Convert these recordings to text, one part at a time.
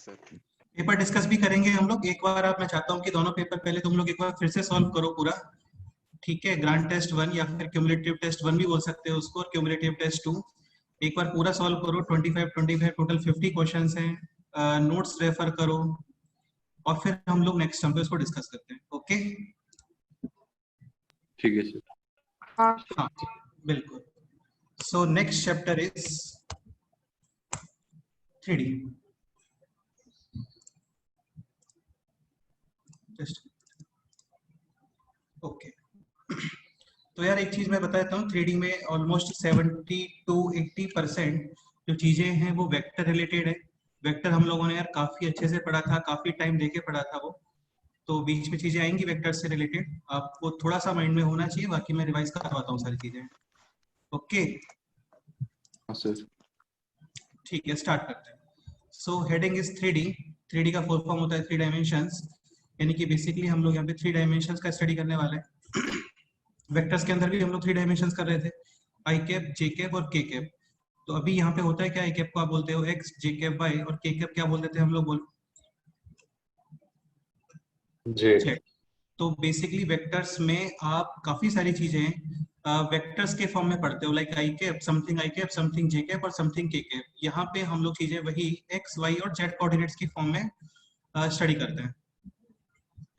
Sir paper discuss भी करेंगे हम लोग एक बार। आप मैं चाहता हूँ कि दोनों पेपर पहले तुम लोग एक बार फिर से सॉल्व करो पूरा, ठीक है। ग्रांड टेस्ट 1 या फिर क्यूमुलेटिव टेस्ट 1 भी बोल सकते हो उसको, और क्यूमुलेटिव टेस्ट 2 एक बार पूरा सॉल्व करो। 25 टोटल 50 क्वेश्चंस हैं। नोट्स रेफर करो और फिर हम लोग नेक्स्ट टर्म पे उसको डिस्कस करते हैं। ओके, ठीक है सर। हाँ बिल्कुल। So next chapter is 3D। Just okay. तो यार एक चीज मैं बता देता हूँ, 3D में ऑलमोस्ट 70 to 80% जो चीजें हैं वो वेक्टर रिलेटेड है। वेक्टर हम लोगों ने यार काफी अच्छे से पढ़ा था, काफी टाइम देके पढ़ा था वो, तो बीच में चीजें आएंगी वेक्टर से रिलेटेड, आपको थोड़ा सा माइंड में होना चाहिए। बाकी मैं रिवाइज करवाता हूँ सारी चीजें। ओके हाँ सर। ठीक है, स्टार्ट करते हैं। So heading is 3D। 3D का फुल फॉर्म होता है 3 डायमेंशंस, यानी कि बेसिकली हम लोग यहाँ पे 3 डायमेंशंस का स्टडी करने वाले हैं। वेक्टर्स के अंदर भी हम लोग 3 डायमेंशंस कर रहे थे, आई कैप, जे कैप और के कैप। तो अभी यहाँ पे होता है क्या, आई कैप को आप बोलते हो एक्स, जे कैप वाई, और के कैप क्या बोलते थे हम लोग, बोलो जी। जेड। तो बेसिकली वेक्टर्स में आप काफी सारी चीजें वेक्टर्स के फॉर्म में पढ़ते हो, like I cap, something J cap और समथिंग के कैप। यहाँ पे हम लोग चीजें वही एक्स वाई और जेड कोऑर्डिनेट्स की फॉर्म में स्टडी करते हैं।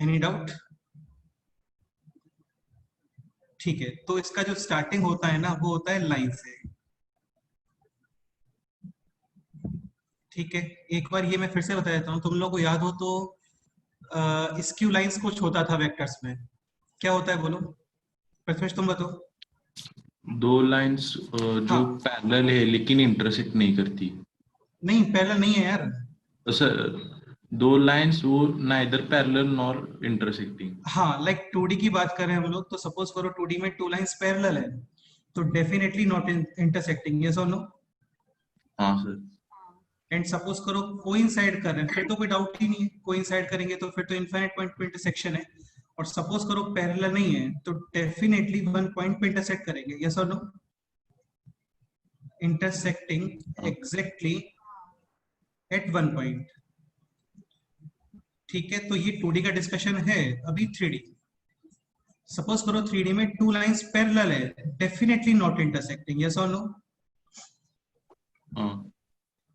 Any doubt? ठीक है, तो इसका जो स्टार्टिंग होता है ना वो होता है लाइन से, ठीक है। एक बार ये मैं फिर से बता देता हूँ, तुम लोगों को याद हो तो स्क्यू लाइंस कुछ होता था वेक्टर्स में, क्या होता है बोलो प्रथमेश, तुम बताओ। दो लाइंस जो हाँ, पैरेलल है लेकिन इंटरसेक्ट नहीं करती। नहीं पैरेलल नहीं है यार। तो सर दो लाइंस वो नाइदर पैरेलल नॉर इंटरसेक्टिंग। हाँ, लाइक 2D की बात करें हम लोग, तो सपोज करो 2D में 2 लाइंस पैरेलल है, तो डेफिनेटली नॉट इंटरसेक्टिंग, यस और नो। हाँ सर। एंड सपोज करो कोइंसाइड कर रहे हैं, फिर तो कोई डाउट ही नहीं है, कोइंसाइड करेंगे तो फिर तो इनफाइनाइट पॉइंट पे इंटरसेक्शन है। और सपोज करो पैरेलल नहीं है, तो डेफिनेटली वन पॉइंट पे इंटरसेक्ट करेंगे, यस और नो। Intersecting exactly at one point, ठीक है। तो ये 2D का डिस्कशन है। अभी 3D, सपोज करो 3D में 2 लाइंस पैरेलल है, डेफिनेटली नॉट इंटरसेक्टिंग, यस और नो। हाँ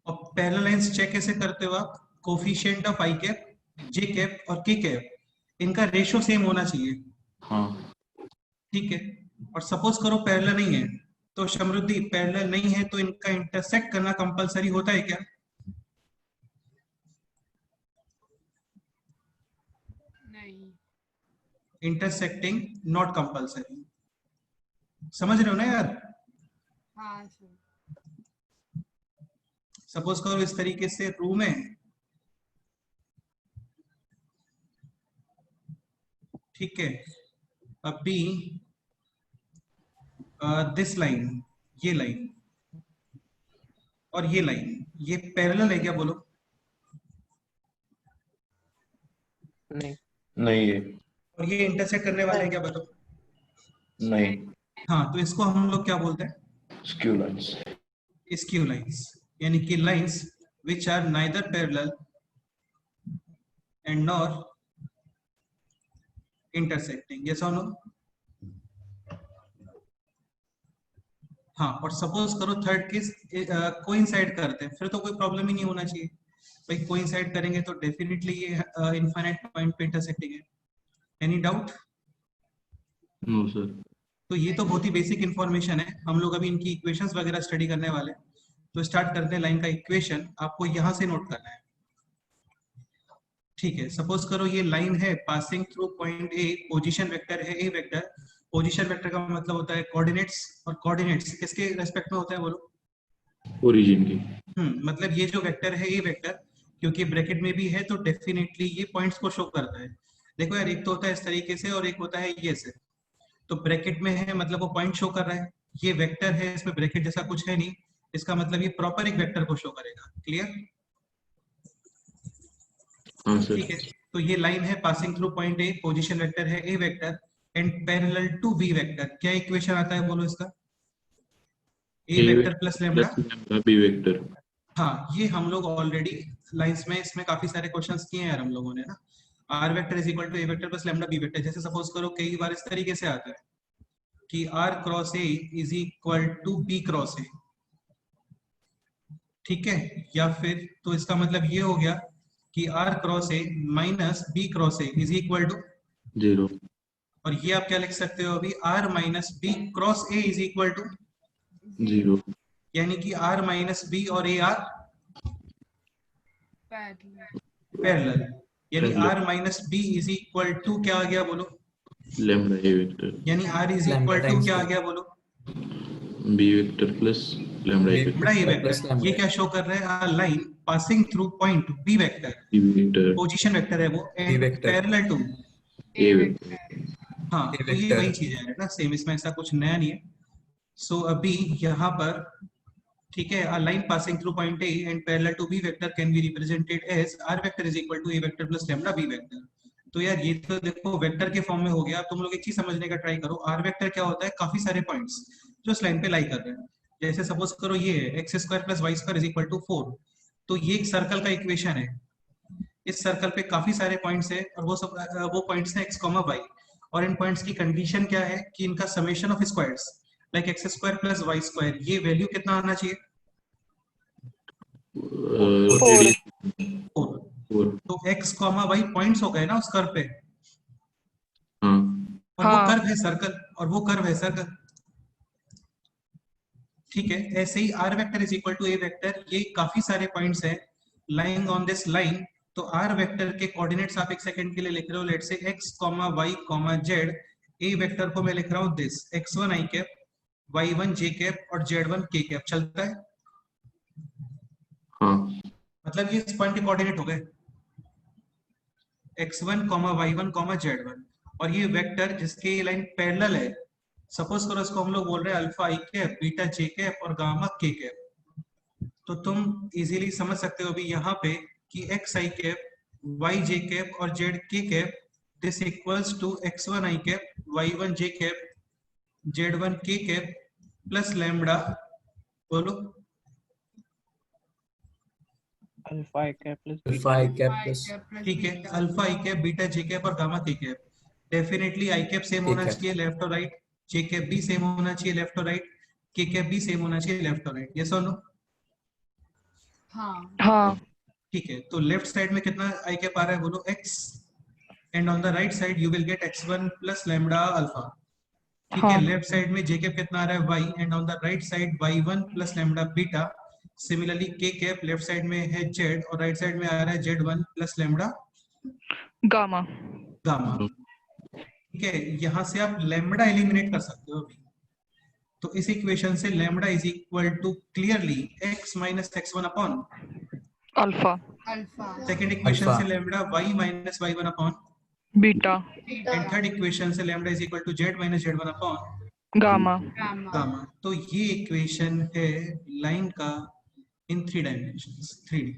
और पैरेलल लाइंस चेक कैसे करते हो आप, coefficient of I cap, J cap और के कैप, इनका रेशियो सेम होना चाहिए, हाँ ठीक है। और सपोज करो पैरेलल नहीं है, तो समृद्धि पैरेलल नहीं है तो इनका इंटरसेक्ट करना कंपलसरी होता है क्या? नहीं। इंटरसेक्टिंग नॉट कंपलसरी, समझ रहे हो ना यार। हाँ सर। सपोज करो इस तरीके से रूम है, ठीक है। अभी दिस लाइन, ये लाइन और ये लाइन, ये पैरेलल है क्या बोलो? नहीं। नहीं है। और ये इंटरसेक्ट करने वाले हैं क्या बताओ? नहीं। हाँ, तो इसको हम लोग क्या बोलते हैं? Skew lines. स्क्यू लाइंस, यानी कि lines which are neither parallel and nor intersecting, yes और नो। हाँ, और सपोज करो थर्ड केस कोइंसाइड करते हैं, फिर तो कोई प्रॉब्लम ही नहीं होना चाहिए भाई, कोइंसाइड करेंगे तो डेफिनेटली ये इनफाइनाइट पॉइंट पे इंटरसेक्टिंग है। Any doubt? No sir. तो ये तो बहुत ही बेसिक इंफॉर्मेशन है, हम लोग अभी इनकी इक्वेशंस वगैरह स्टडी करने वाले हैं। तो स्टार्ट करते हैं। लाइन का इक्वेशन आपको यहां से नोट करना है, ठीक है। सपोज करो ये लाइन है passing through point a, position vector है ए वेक्टर। पोजीशन वेक्टर का मतलब होता है कोऑर्डिनेट्स, और कोऑर्डिनेट्स किसके रेस्पेक्ट में होता है बोलो? ओरिजिन की। मतलब ये जो वेक्टर है ये वेक्टर, क्योंकि ब्रैकेट में भी है तो डेफिनेटली ये पॉइंट्स को शो करता है। देखो यार, एक तो होता है इस तरीके से और एक होता है ये से। तो ब्रैकेट में है मतलब वो पॉइंट शो कर रहा है, ये वेक्टर है इसमें ब्रैकेट जैसा कुछ है नहीं, इसका मतलब ये प्रॉपर एक वेक्टर को शो करेगा। क्लियर? हाँ सर। ठीक है, तो ये लाइन है passing through point a, position vector है a vector and parallel to b vector. क्या इक्वेशन आता है बोलो इसका? A vector plus lambda b vector. हाँ, ये हम लोग ऑलरेडी लाइंस में इसमें काफी सारे क्वेश्चंस किए हैं यार हम लोगों ने ना। R vector is equal to A vector plus lambda B vector, जैसे सपोज करो कई बार इस तरीके से आता है कि R cross A is equal to B cross A, ठीक है, या फिर तो इसका मतलब ये हो गया कि R cross A minus B cross A is equal to 0. और ये आप क्या लिख सकते हो अभी, R minus B cross A is equal to 0. यानी कि आर माइनस बी और ए आर पैरेलल। पैरेलल, यानी Parallel. R minus B is equal to क्या आ गया बोलो, Lambda A vector. यानी आर इज इक्वल टू क्या आ गया बोलो, B vector plus lambda A बड़ा vector. A vector. ये क्या शो कर रहा है, line passing through point B vector, B vector. Position vector है वो, B vector. Parallel to A vector. हाँ, A तो ये vector. वही चीज है ना, सेम, इसमें ऐसा कुछ नया नहीं है। सो अभी यहाँ पर ठीक है, a line passing through point A and parallel to B vector can be represented as R vector is equal to A vector plus lambda B vector। तो यार ये तो देखो वेक्टर के फॉर्म में हो गया। तुम लोग एक चीज समझने का ट्राई करो, R वेक्टर क्या होता है, काफी सारे पॉइंट्स जो इस लाइन पे लाई कर रहे हैं। जैसे सपोज करो ये है X square plus Y square is equal to 4, तो ये एक सर्कल का इक्वेशन है। इस सर्कल पे काफी सारे पॉइंट्स है और वो पॉइंट्स है एक्स कॉमा वाई, और इन पॉइंट्स की कंडीशन क्या है कि इनका summation of squares like X square plus Y square, ये वैल्यू कितना आना चाहिए, 4. 4। तो x कॉमा y पॉइंट्स हो गए ना उस कर्व पे, हाँ. और वो हाँ। कर्व है सर्कल, और वो कर्व है सर्कल, ठीक है। ऐसे ही r vector is equal to a vector, ये काफी सारे पॉइंट्स हैं लाइंग ऑन दिस लाइन। तो r वेक्टर के कोऑर्डिनेट्स आप एक सेकंड के लिए लिख रहे हो, let's say x comma y comma z। a vector को मैं लिख रहा हूँ this x1 i cap, y1 j cap और z1 k कैप, चलता है। हाँ. मतलब ये इस पॉइंट के कोऑर्डिनेट हो गए x1, y1, z1, और ये वेक्टर जिसके ये लाइन पैरेलल है, सपोज करो इसको हम लोग बोल रहे हैं alpha I cap, beta J cap और गामा के कैप। तो तुम इजीली समझ सकते हो अभी यहाँ पे कि x I cap, y J cap और z K cap, this equals to x1 I cap, y1 J cap, z1 K cap plus lambda, बोलो alpha I cap plus alpha I cap plus ठीक है, alpha I cap, beta J cap और gamma के cap. Definitely I cap same होना ठीक है। चाहिए left और राइट, जे कैप भी सेम होना चाहिए लेफ्ट और राइट, के कैप भी सेम होना चाहिए लेफ्ट और राइट, यस और नो? हाँ हाँ ठीक है, तो लेफ्ट साइड में कितना आई कैप आ रहा है बोलो, x, and on the right side you will gate x1 plus lambda alpha, ठीक है। हाँ। लेफ्ट साइड में जे कैप कितना आ रहा है y, and on the right side y1 plus lambda beta. Similarly के कैप लेफ्ट साइड में है z और राइट साइड में आ रहा है z1 plus lambda gamma. Gamma, ठीक है। यहाँ से आप लैम्बडा एलिमिनेट कर सकते हो अभी। तो इस इक्वेशन से lambda is equal to clearly x minus x1 upon, alpha alpha second equation alpha. से lambda y minus y1 upon, beta and third equation से lambda is equal to z minus z1 upon gamma. Gamma gamma. तो ये equation है line का इन 3 dimensions, 3D।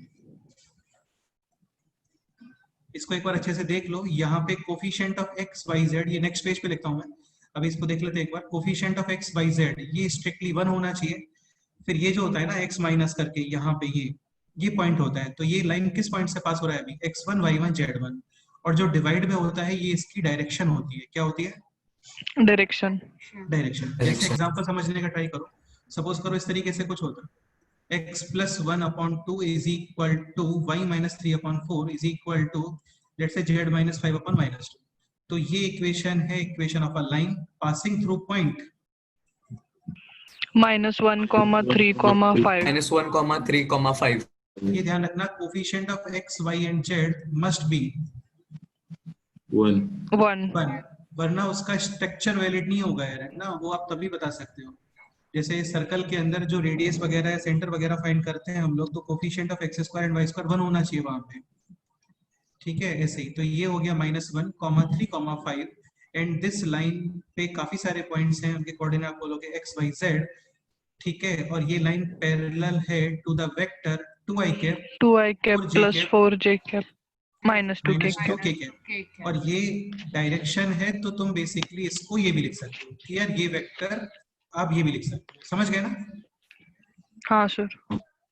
इसको एक बार अच्छे से देख लो, यहाँ पे coefficient of x y z, ये नेक्स्ट पेज पे लिखता हूँ मैं, अभी इसको देख लेते हैं एक बार। Coefficient of x y z ये स्ट्रिक्टली 1 होना चाहिए। फिर ये जो होता है ना x माइनस करके यहाँ पे ये पॉइंट होता है, तो ये लाइन किस पॉइंट से पास हो रहा है अभी, x1 y1 z1, और जो डिवाइड में होता है ये इसकी डायरेक्शन होती है, क्या होती है, डायरेक्शन। डायरेक्शन। जैसे एग्जांपल समझने का ट्राई करो, सपोज करो इस तरीके से कुछ होता है, x plus 1 upon 2 is equal to y minus 3 upon 4 is equal to let's say z minus 5 upon minus 2। तो ये इक्वेशन है equation of a line passing through point -1, 3, 5। -1, 3, 5 ये ध्यान रखना, coefficient of x y and z must be 1. 1। वरना उसका structure valid नहीं होगा यार, है ना, वो आप तभी बता सकते हो। जैसे सर्कल के अंदर जो रेडियस वगैरह है, सेंटर वगैरह फाइंड करते हैं हम लोग, तो coefficient of x square and y square 1 होना चाहिए वहां पे, ठीक है। ऐसे ही तो ये हो गया -1, 3, 5, एंड दिस लाइन पे काफी सारे पॉइंट्स हैं, उनके कोऑर्डिनेट आप बोलोगे x y z, ठीक है। और ये लाइन पैरेलल है to the vector 2i cap 2i cap 4j plus cap 4j cap -2k -2 cap. k cap, और ये डायरेक्शन है। तो तुम बेसिकली इसको ये भी लिख सकते हो कि यार ये वेक्टर, आप ये भी लिख सकते हो, समझ गए ना? हाँ सर।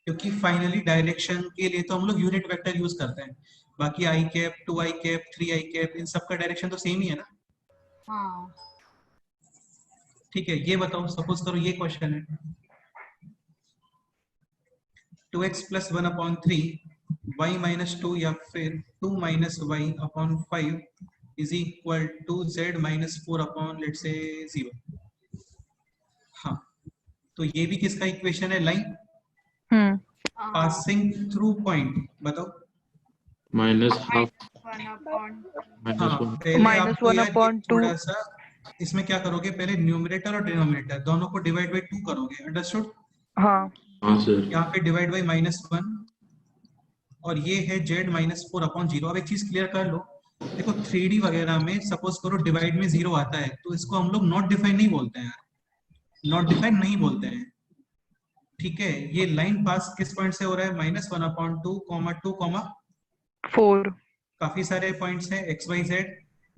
क्योंकि फाइनली डायरेक्शन के लिए तो हम लोग यूनिट वेक्टर यूज करते हैं, बाकी आई कैप, 2 आई कैप, 3 आई कैप, इन सब का डायरेक्शन तो सेम ही है ना। हाँ ठीक है, ये बताओ, सपोज करो ये क्वेश्चन है 2x प्लस 1/3 y माइनस 2 या फिर 2 minus Y upon 5 is equal to z minus 4 upon let's say 0। हाँ, तो ये भी किसका इक्वेशन है? लाइन हम्म हाँ पासिंग थ्रू पॉइंट, बताओ। Minus half, 1/2। हाँ, माइनस 1। पहले माइनस आपको यार ये 1/2 थोड़ा सा इसमें क्या करोगे, पहले न्यूमरेटर और डिनोमिनेटर दोनों को डिवाइड बाई 2 करोगे, अंडरस्टूड। हाँ हाँ सर। यहाँ पे डिवाइड बाई -1 और ये है z माइनस 4 अपॉन 0। अब एक चीज क्लियर कर लो, देखो 3D वगैरह में सपोज करो डिवाइड में 0 आता है तो इसको हम लोग नॉट डिफाइन नहीं बोलते हैं, नॉट डिफाइन नहीं बोलते हैं। ठीक है, ये लाइन पास किस पॉइंट से हो रहा है? -1/2, 2, 4 काफी सारे पॉइंट्स हैं x y z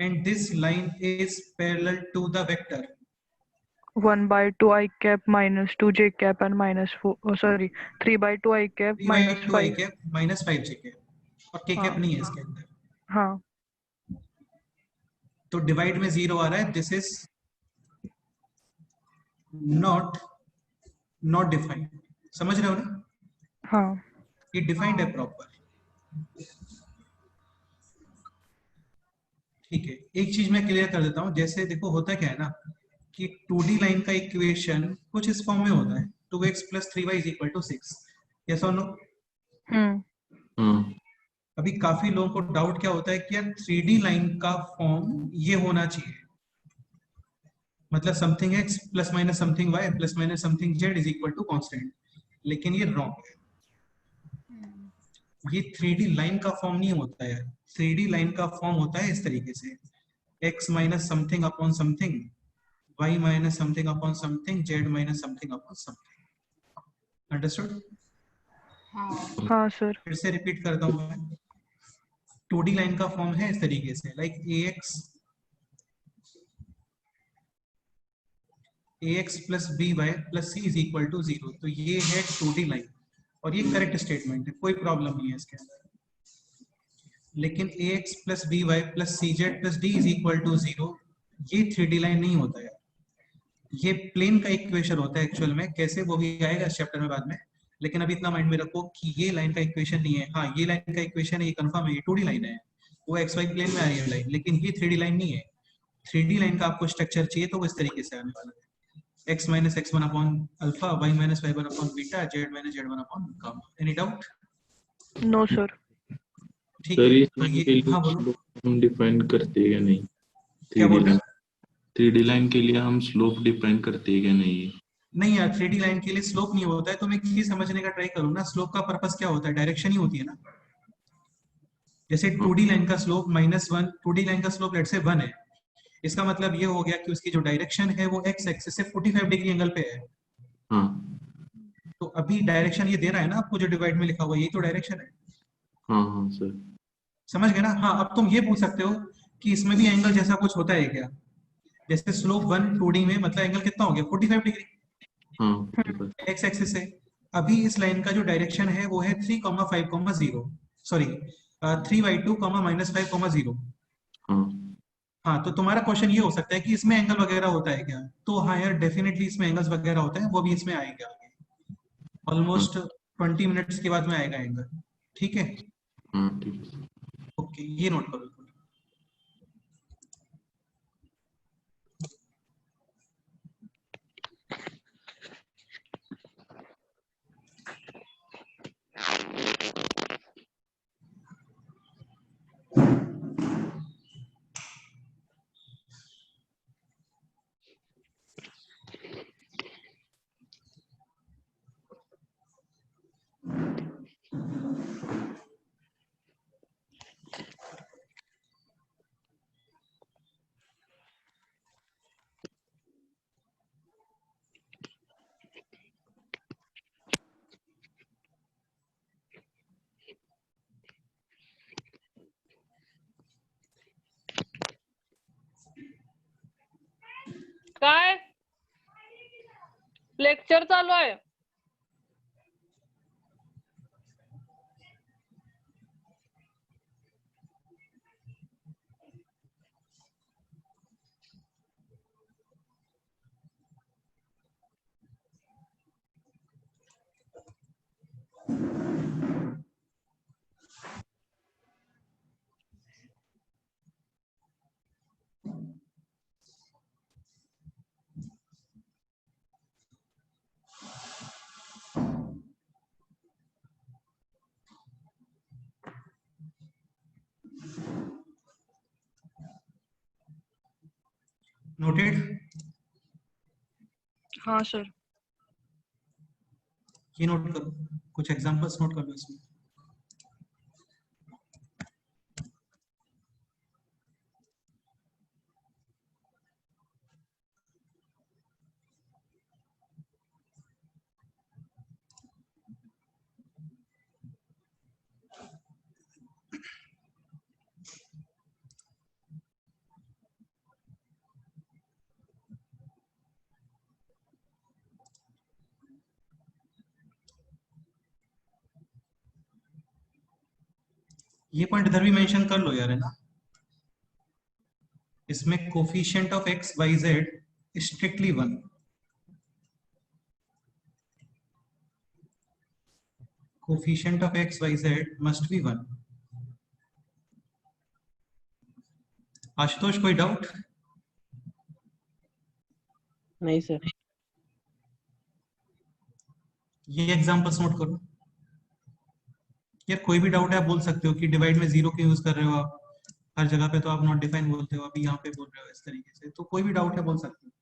and this line is parallel to the vector 1/2 I cap minus 2 J cap and minus 4 sorry 3/2 I cap 3/2 minus i 5 cap minus 5 j cap और k हाँ कैप नहीं है इसके अंदर, हाँ तो डिवाइड में 0 आ रहा है, this is not not defined. समझ रहे हो ना, हाँ ये डिफाइंड है प्रॉपर। ठीक है, एक चीज मैं क्लियर कर देता हूँ, जैसे देखो होता क्या है ना कि 2D लाइन का इक्वेशन कुछ इस फॉर्म में होता है 2x plus 3y is equal to 6। Yes और नो? हम्म हाँ अभी काफी लोगों को डाउट क्या होता है कि यार 3D लाइन का फॉर्म ये होना चाहिए, मतलब something x plus minus something y plus minus something z is equal to constant, लेकिन ये रॉन्ग है। ये 3D लाइन का फॉर्म नहीं होता है, 3D लाइन का फॉर्म होता है इस तरीके से x minus something upon something, y minus something upon something, z minus something upon something. Understood? हाँ हाँ सर फिर से रिपीट करता हूँ मैं, 2D लाइन का फॉर्म है इस तरीके से, like ax plus by plus c is equal to 0। तो ये है 2D लाइन और ये करेक्ट स्टेटमेंट है, कोई प्रॉब्लम नहीं है इसके अंदर। लेकिन ax plus by plus cz plus d is equal to 0 ये 3D लाइन नहीं होता है, ये प्लेन का इक्वेशन होता है एक्चुअल में। कैसे, वो भी आएगा इस चैप्टर में बाद में, लेकिन अभी इतना माइंड में रखो कि ये लाइन का इक्वेशन नहीं है। हाँ, ये लाइन का इक्वेशन है, ये कंफर्म है, ये 2D लाइन है, वो एक्स वाई प्लेन में आ रही है लाइन, लेकिन ये 3D लाइन नहीं है। 3D लाइन का आपको स्ट्रक्चर चाहिए तो वो इस तरीके से आने वाला है, x minus x1 upon alpha, y minus y1 upon beta, z minus z1 upon gamma. Any doubt? No sir ठीक सर, है, इस तो लाइन ये के लिए हाँ बोलो, slope हम डिफाइन करते हैं या नहीं? क्या 3D बोल रहे लाइन, हो? 3D लाइन के लिए हम स्लोप डिफाइन करते हैं क्या नहीं? नहीं यार, 3D लाइन के लिए स्लोप नहीं होता है, तो मैं ये समझने का ट्राई करूँ ना, स्लोप का पर्पस क्या होता है? डायरेक्शन ही होती है ना। जैसे हाँ 2D लाइन का स्लोप -1, 2D लाइन का स्लोप लेट से 1 है, इसका मतलब ये हो गया कि उसकी जो डायरेक्शन है वो x एक्सिस से 45 डिग्री एंगल पे है। हाँ तो अभी डायरेक्शन ये दे रहा है ना आपको, जो डिवाइड में लिखा हुआ है, यही तो डायरेक्शन है। हाँ हाँ सर। समझ गए ना? हाँ, अब तुम ये पूछ सकते हो कि इसमें भी एंगल जैसा कुछ होता है क्या? जैसे स्लोप 1 2D में मतलब एंगल कितना हो गया? 45 डिग्री हाँ 45। x एक्सिस से। अभी इस लाइन का जो डायरेक्शन है वो है 3,5,0, सॉरी 3/2, -5,0। हाँ हाँ, तो तुम्हारा क्वेश्चन ये हो सकता है कि इसमें एंगल वगैरह होता है क्या? तो हाँ यार, डेफिनेटली इसमें एंगल्स वगैरह होता है, वो भी इसमें आएगा आगे, हाँ ऑलमोस्ट 20 मिनट्स के बाद में आएगा एंगल। ठीक है, हाँ ठीक है। ओके, ये नोट करो। काय लेक्चर चालू आहे नोटेड? हाँ सर। ये नोट करो, कुछ एग्जांपल्स नोट कर लो इसमें। ये पॉइंट इधर भी मेंशन कर लो यार, है ना। इसमें coefficient of X Y Z strictly 1। Coefficient of X Y Z must be 1। Ashutosh कोई डाउट? नहीं सर। ये एग्जांपल्स नोट करो यार। कोई भी डाउट है आप बोल सकते हो कि डिवाइड में जीरो क्यों यूज कर रहे हो आप, हर जगह पे तो आप नॉट डिफाइन बोलते हो, अभी यहाँ पे बोल रहे हो इस तरीके से, तो कोई भी डाउट है बोल सकते हो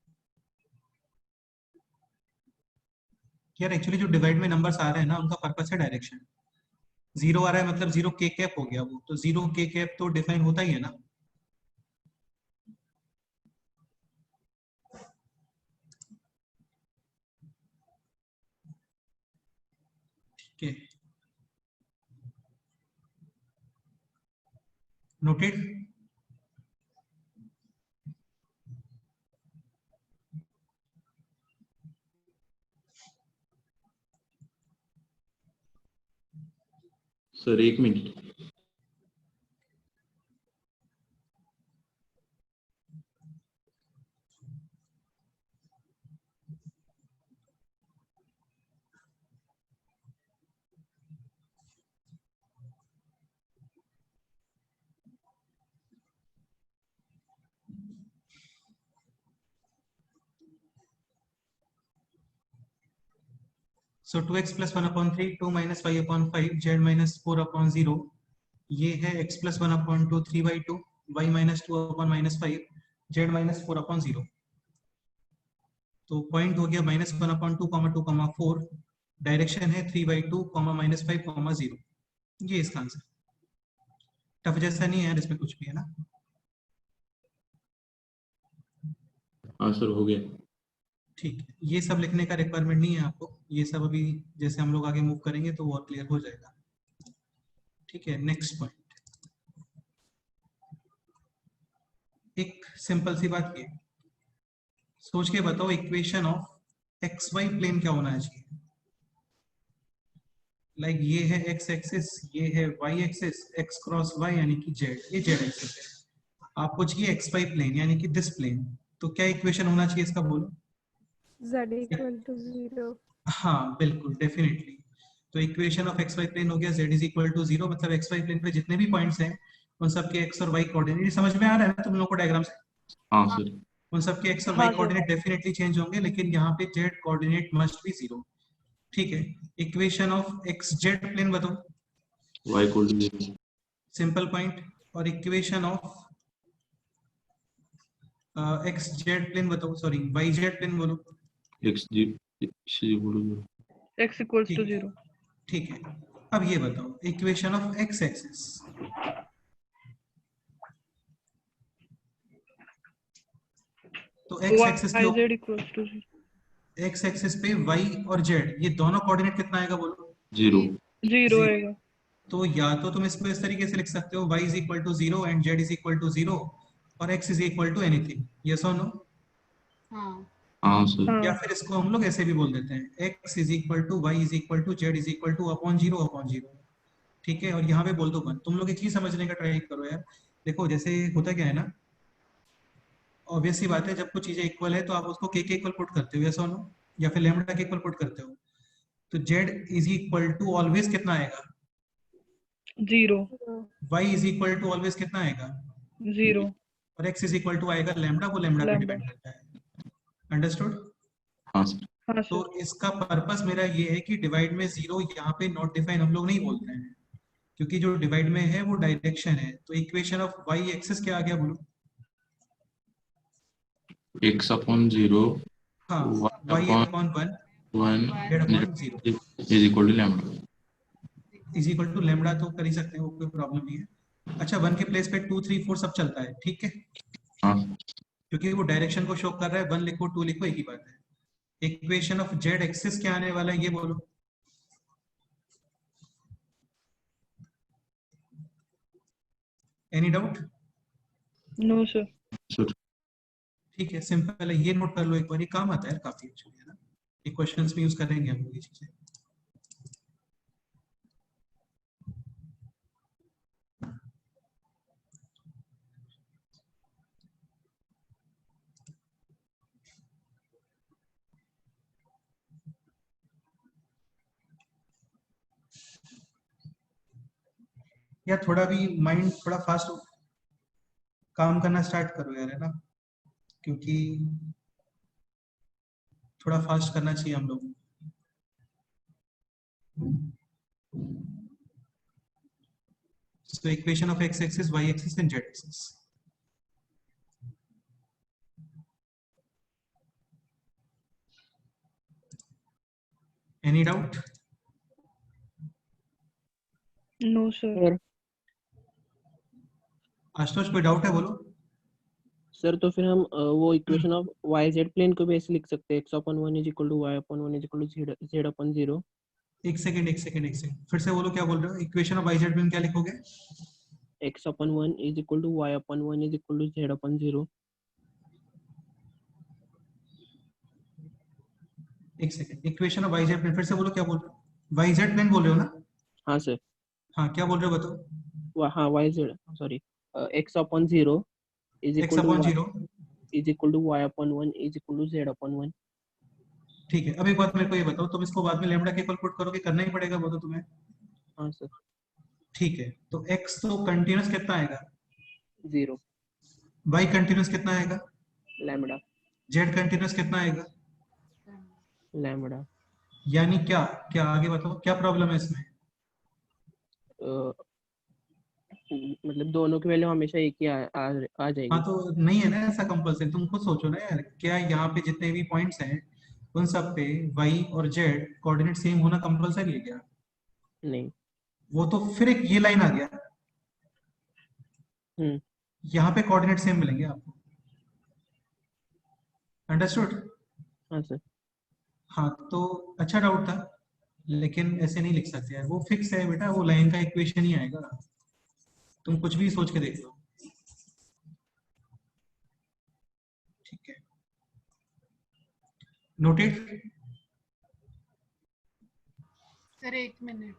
यार। एक्चुअली जो डिवाइड में नंबर्स आ रहे हैं ना, उनका पर्पस है डायरेक्शन। जीरो आ रहा है मतलब जीरो के कैप हो गया वो, तो जीरो के कैप तो डिफाइन होता ही है ना। ठीक है, noted? Sir 1 minute. So 2x plus 1/3, 2 minus 5/5, z minus 4/0। ये है x plus 1/2, 3/2, y minus 2/-5, z minus 4/0। तो पॉइंट हो गया -1/2, 2,4। डायरेक्शन है 3/2, -5, 0। ये इसका आंसर। टफ जैसा नहीं है यार इसमें कुछ भी, है ना। हाँ सर हो गया। ठीक है, ये सब लिखने का रिक्वायरमेंट नहीं है आपको, ये सब अभी जैसे हम लोग आगे मूव करेंगे तो वो क्लियर हो जाएगा। ठीक है, नेक्स्ट पॉइंट। एक सिंपल सी बात ये सोच के बताओ, equation of X Y plane क्या होना चाहिए। लाइक ये है एक्स एक्सिस, ये है Y axis, X cross Y यानी कि जेड, ये जेड एक्सिस है। आपको चाहिए एक्स वाई प्लेन यानी कि दिस प्लेन, तो क्या इक्वेशन होना चाहिए इसका, बोलो। z equal to 0। हाँ बिल्कुल, डेफिनेटली। तो equation of X Y plane हो गया z इज इक्वल टू 0, मतलब एक्स वाई प्लेन पे जितने भी पॉइंट्स हैं उन सबके एक्स और वाई कोऑर्डिनेट समझ में आ रहा है ना तुम लोगों को डायग्राम से। हाँ सर। उन सबके एक्स और हाँ Y sir. Coordinate definitely change होंगे, लेकिन यहाँ पे जेड कोऑर्डिनेट मस्ट बी 0। ठीक है, equation of x z plane बताओ। y equal to 0। Simple point. और equation of x z plane बताओ, सॉरी वाई जेड प्लेन बोलो। x equal to 0। x equals to ठीक है, 0। ठीक है। अब ये बताओ इक्वेशन ऑफ एक्स एक्सिस। तो एक्स एक्सिस y z पे, equals to 0। एक्स एक्सिस पे वाई और जेड ये दोनों कोऑर्डिनेट कितना आएगा बोलो। 0। 0 आएगा। तो या तो तुम इसको इस तरीके से लिख सकते हो, y is equal to 0 and z is equal to 0 और x is equal to anything, yes और नो। हाँ हाँ सर। या हाँ फिर इसको हम लोग ऐसे भी बोल देते हैं, x is equal to y is equal to z is equal to upon 0/0। ठीक है, और यहाँ पे बोल दो 1। तुम लोग एक चीज समझने का ट्राई करो यार। देखो जैसे होता क्या है ना, ऑब्वियस सी बात है, जब कुछ चीजें इक्वल है तो आप उसको के इक्वल पुट करते हो, यस और नो, या फिर लैम्डा के इक्वल पुट करते हो। तो z is equal to always कितना आएगा, 0 y is equal to always कितना आएगा, 0 और x इज इक्वल टू आएगा लैम्डा, वो लैम्डा पे लैम्डा। डिपेंड करता है। अंडरस्टूड। हाँ सर। हाँ तो सर। इसका पर्पस मेरा ये है कि डिवाइड में 0 यहाँ पे नॉट डिफाइन हम लोग नहीं बोलते हैं, क्योंकि जो डिवाइड में है वो डायरेक्शन है। तो इक्वेशन ऑफ y एक्सिस क्या आ गया बोलो। x upon 0 हाँ y y upon upon 1 1 z upon 0 is equal to lambda. Is equal to lambda तो कर ही सकते हैं, वो कोई प्रॉब्लम नहीं है। अच्छा 1 के प्लेस पे 2 3 4 सब चलता है, ठीक है, हाँ क्योंकि वो डायरेक्शन को शो कर रहा है। 1 लिखो 2 लिखो एक ही बात है। इक्वेशन ऑफ जेड एक्सिस क्या आने वाला है ये बोलो। Any doubt? No, sir. sir. ठीक है, सिंपल है, ये नोट कर लो एक बार, ये काम आता है काफी एक्चुअली, है ना, ये क्वेश्चंस में यूज करेंगे हम लोग ये चीजें। या थोड़ा भी माइंड थोड़ा फास्ट काम करना स्टार्ट करो यार, है ना, क्योंकि थोड़ा फास्ट करना चाहिए हम लोग। So equation of x-axis, y-axis and z-axis. Any doubt? No, sir. Ashutosh कोई डाउट है बोलो। सर तो फिर हम वो equation of Y Z plane को भी ऐसे लिख सकते हैं, x upon 1 is equal to y upon 1 is equal to z upon 0। एक सेकंड फिर से बोलो क्या बोल रहे हो। Equation of Y Z plane क्या लिखोगे? x upon 1 is equal to y upon 1 is equal to z upon 0। एक second, equation of Y Z plane फिर से बोलो क्या बोल रहे हो। वाई जेड प्लेन बोल रहे हो ना? हाँ सर। हाँ क्या बोल रहे हो बताओ। हाँ y z sorry x upon 0 is x equal to upon 0 is equal to y upon 1 is equal to z upon 1। ठीक है, अब एक बात मेरे को ये बताओ, तुम इसको बाद में लैम्बडा के इक्वल पुट करोगे, करना ही पड़ेगा वो तो तुम्हें। हाँ सर। ठीक है, तो x तो कंटीन्यूअस कितना आएगा? 0। y कंटीन्यूअस कितना आएगा? लैम्बडा। z कंटीन्यूअस कितना आएगा? लैम्बडा। यानी क्या क्या आगे बताओ, क्या प्रॉब्लम है इसमें? मतलब दोनों की वैल्यू हमेशा एक ही आ जाएगी। हाँ तो नहीं है ना ऐसा कंपल्सरी, तुम खुद सोचो ना यार, क्या यहाँ पे जितने भी पॉइंट्स हैं उन सब पे y और z कोऑर्डिनेट सेम होना कंपल्सरी है क्या? नहीं। वो तो फिर एक ये लाइन आ गया, यहाँ पे कोऑर्डिनेट सेम मिलेंगे आपको। अंडरस्टूड? हाँ सर। हाँ तो अच्छा डाउट था, लेकिन ऐसे नहीं लिख सकते यार, वो फिक्स है बेटा, वो लाइन का इक्वेशन ही आएगा, तुम कुछ भी सोच के देख लो। ठीक है, नोटेड? सर एक मिनट,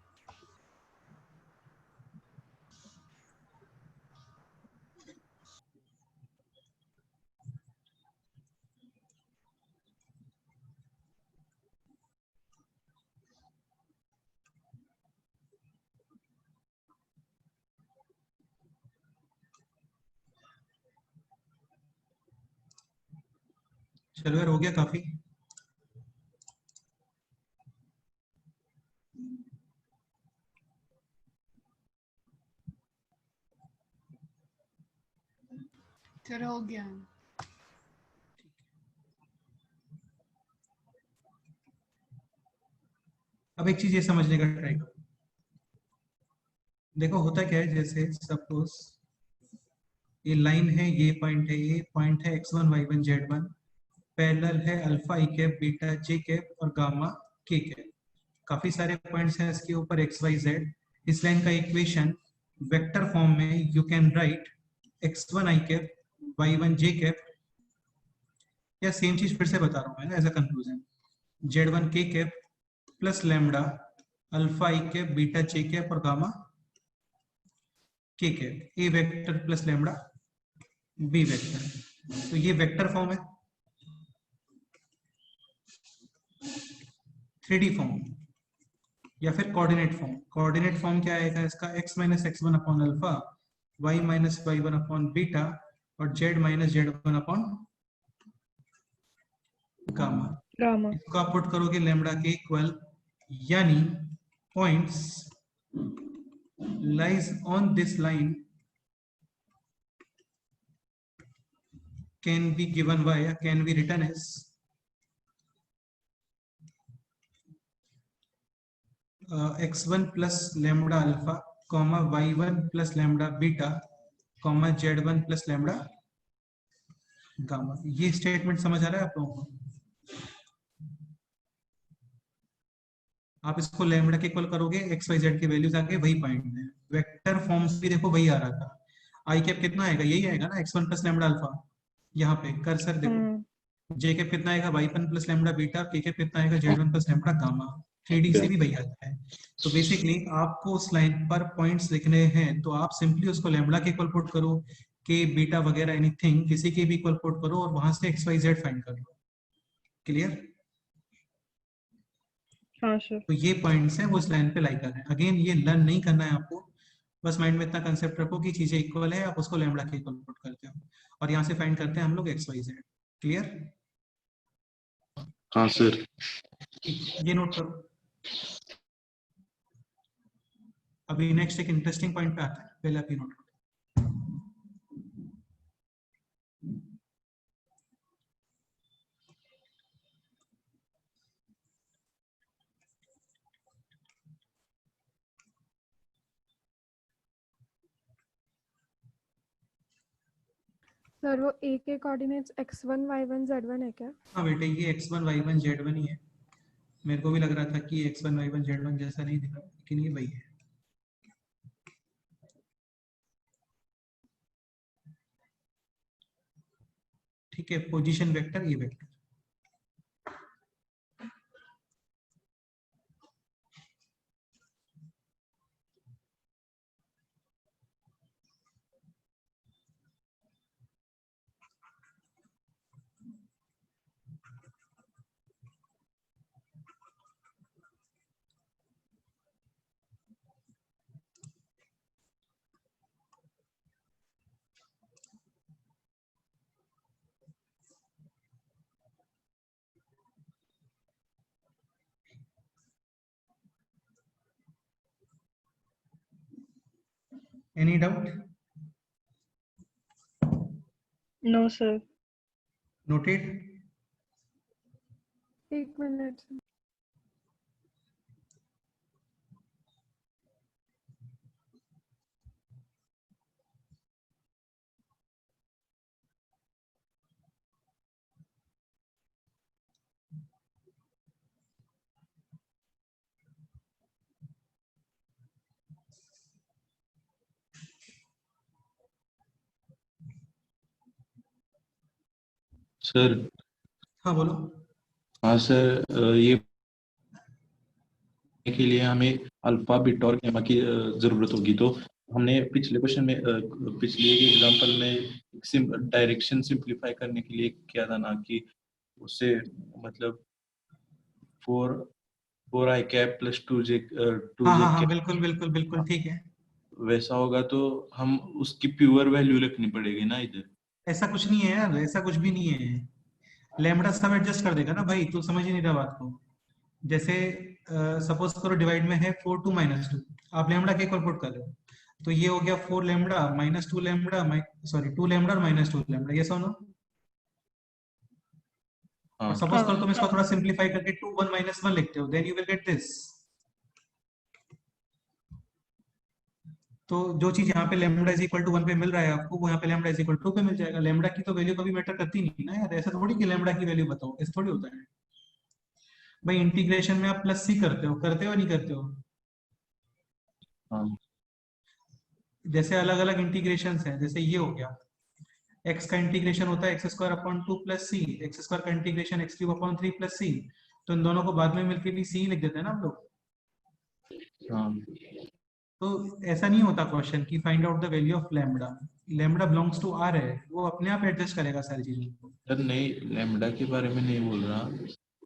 चलो यार हो गया काफी। सर हो गया। अब एक चीज ये समझने का ट्राई करो, देखो होता क्या है, जैसे सपोज ये लाइन है, ये पॉइंट है x1 y1 z1, पैरेलल है अल्फा ई कैप बीटा जे कैप और गामा के कैप, काफी सारे पॉइंट्स हैं इसके ऊपर x y z। इस लाइन का इक्वेशन वेक्टर फॉर्म में you can write x1 i cap y1 j cap, या सेम चीज फिर से बता रहा हूँ मैं as a conclusion, z1 k cap plus lambda alpha E cap beta J cap और गामा के cap, a vector plus lambda B vector. तो ये वेक्टर फॉर्म है, 3D फॉर्म या फिर कोऑर्डिनेट फॉर्म। कोऑर्डिनेट फॉर्म क्या आएगा इसका, x minus x1 upon alpha, y minus y1 upon beta और z minus z1 upon gamma. इसको आप पुट करोगे लैम्डा के इक्वल, यानी points lies on this line can be given by, can be written as x1 plus lambda alpha comma y1 plus lambda beta comma z1 plus lambda gamma. ये statement समझ आ रहा है आप लोगों को? आप इसको लैम्बडा के इक्वल करोगे, एक्स वाई जेड के वैल्यूज आके वही पॉइंट है. वेक्टर फॉर्म्स भी देखो वही आ रहा था. आई कैप कितना आएगा? यही आएगा ना, x1 प्लस लैम्बडा अल्फा. यहाँ पे कर्सर देखो. जे कैप कितना आएगा? y1 plus lambda beta. के कैप कितना आएगा? z1 plus lambda gamma. 3D से भी वही आता है. तो बेसिकली आपको उस लाइन पर पॉइंट्स लिखने हैं तो आप सिंपली उसको लैम्बडा के इक्वल पुट करो, के बीटा वगैरह एनीथिंग किसी के भी इक्वल पुट करो और वहां से एक्स वाई जेड फाइंड कर लो. क्लियर? हाँ सर. तो ये पॉइंट्स हैं वो इस लाइन पे लाई कर रहे हैं. अगेन ये लर्न नहीं करना है आपको, बस माइंड में इतना कंसेप्ट रखो कि चीजें इक्वल है, आप उसको लैम्बडा के इक्वल पुट करते हो और यहाँ से फाइंड करते हैं हम लोग एक्स वाई जेड. क्लियर? हाँ सर. ये नोट करो. अभी नेक्स्ट एक इंटरेस्टिंग पॉइंट पे आता है, पहले आप ये नोट करो. सर वो ए के कोऑर्डिनेट्स x1 y1 z1 है क्या? हाँ बेटे, ये x1 y1 z1 ही है. मेरे को भी लग रहा था कि x1 y1 z1 जैसा नहीं दिखा, लेकिन ये वही है. ठीक है. पोजीशन वेक्टर, ये vector. Any doubt? No sir. Noted? एक मिनट. सर. हाँ बोलो. हाँ सर, ये के लिए हमें अल्फा बीटा और गामा की जरूरत होगी. तो हमने पिछले क्वेश्चन में पिछले एग्जांपल में डायरेक्शन सिंपलीफाई करने के लिए किया था ना, कि उससे मतलब 4 आई कैप प्लस 2 हाँ हाँ हाँ, कैप बिल्कुल बिल्कुल बिल्कुल ठीक है. वैसा होगा तो हम उसकी प्योर वैल्यू लिखनी पड़ेगी ना इधर. ऐसा कुछ नहीं है यार, ऐसा कुछ भी नहीं है. लैम्बडा सब एडजस्ट कर देगा ना भाई, तू समझ ही नहीं रहा बात को. जैसे सपोज करो डिवाइड में है 4 2 -2, आप लैम्बडा के इक्वल पुट कर रहे हो, तो ये हो गया 4 lambda minus 2 lambda, sorry 2 lambda और माइनस 2 लैम्बडा. ये सुनो. और हाँ. सपोज करो तुम इसको थोड़ा सिंपलीफाई करके 2 1 -1 लिखते हो, then you will get this. तो जो चीज यहाँ पे लैम्बडा इज इक्वल टू 1 पे मिल रहा है आपको, वो यहाँ पे लैम्बडा इज इक्वल टू 2 पे मिल जाएगा. लैम्बडा की तो वैल्यू कभी मैटर करती नहीं ना यार. ऐसा थोड़ी कि लैम्बडा की वैल्यू बताओ, ऐसा थोड़ी होता है भाई. इंटीग्रेशन में आप प्लस सी करते हो नहीं करते हो? हाँ. जैसे अलग अलग इंटीग्रेशन है, जैसे ये हो गया, x का इंटीग्रेशन होता है x² अपॉन 2 प्लस सी, x² का इंटीग्रेशन x³ अपॉन 3 प्लस सी. तो इन दोनों को बाद में मिलकर भी सी लिख देते हैं ना हम लोग. हाँ. तो ऐसा नहीं होता क्वेश्चन कि find out the value of lambda. Lambda belongs to R है, वो अपने आप एडजस्ट करेगा सारी चीजों को. सर नहीं, लैम्बडा के बारे में नहीं बोल रहा,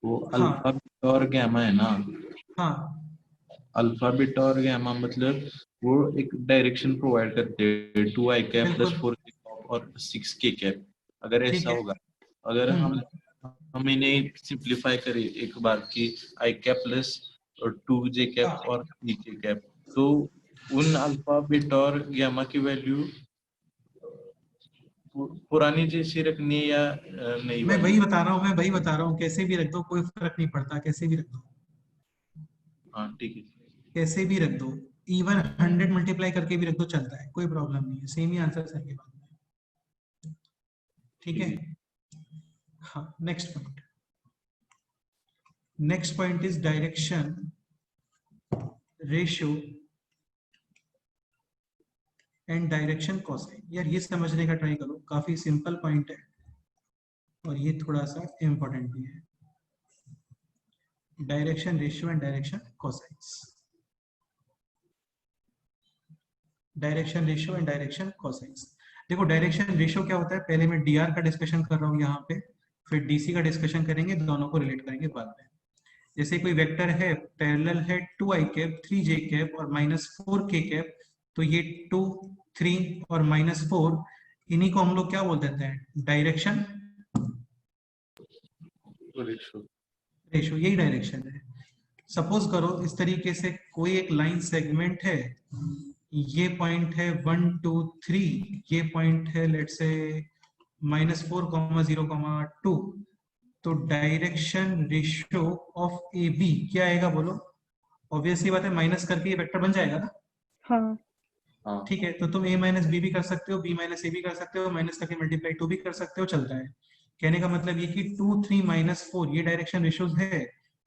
वो हाँ. अल्फा बीटा और गामा है ना. हाँ अल्फा बीटा और गामा मतलब वो एक डायरेक्शन प्रोवाइड करते हैं, 2 आई कैप प्लस 4 और 6 के कैप. अगर ठीक ऐसा है. होगा, अगर हम इन्हें सिंप्लीफाई करें एक बार की आई कैप प्लस 2 जे कैप और 3 के कैप, तो उन अल्फा बीटा और गामा की वैल्यू पुरानी जैसी रखनी है या नई मैं वाली? वही बता रहा हूँ, कैसे भी रख दो, कोई फर्क नहीं पड़ता, कैसे भी रख दो, हाँ ठीक है। कैसे भी रख दो, इवन 100 मल्टीप्लाई करके भी रख दो, चलता है, कोई प्रॉब्लम नहीं है, सेम ही आंसर सर के बाद में। ठीक है, हाँ। Next point is direction ratio and direction cosine. यार ये समझने का ट्राई करो, काफी सिंपल पॉइंट है और ये थोड़ा सा इंपॉर्टेंट भी है। Direction ratio and direction cosines, direction ratio and direction cosines. देखो डायरेक्शन रेशियो क्या होता है, पहले मैं डीआर का डिस्कशन कर रहा हूँ यहाँ पे, फिर डीसी का डिस्कशन करेंगे, दोनों को रिलेट करेंगे बाद में। जैसे कोई वेक्टर है, पैरेलल है 2 i कैप 3 j कैप और -4 k कैप, तो ये 2 3 और -4, इन्हीं को हम लोग क्या बोल देते हैं, डायरेक्शन रेशियो, यही डायरेक्शन है। सपोज करो इस तरीके से कोई एक लाइन सेगमेंट है, ये पॉइंट है 1 2 3, ये पॉइंट है लेट्स से -4, 0, 2, तो direction ratio of A B क्या आएगा बोलो? ऑब्वियसली बात है, माइनस करके ये वेक्टर बन जाएगा ना। हाँ। ठीक है, तो तुम a माइनस बी भी कर सकते हो, b माइनस ए भी कर सकते हो, माइनस करके मल्टीप्लाई 2 भी कर सकते हो, चलता है। कहने का मतलब ये कि 2 3 -4 ये डायरेक्शन रेशियोज है।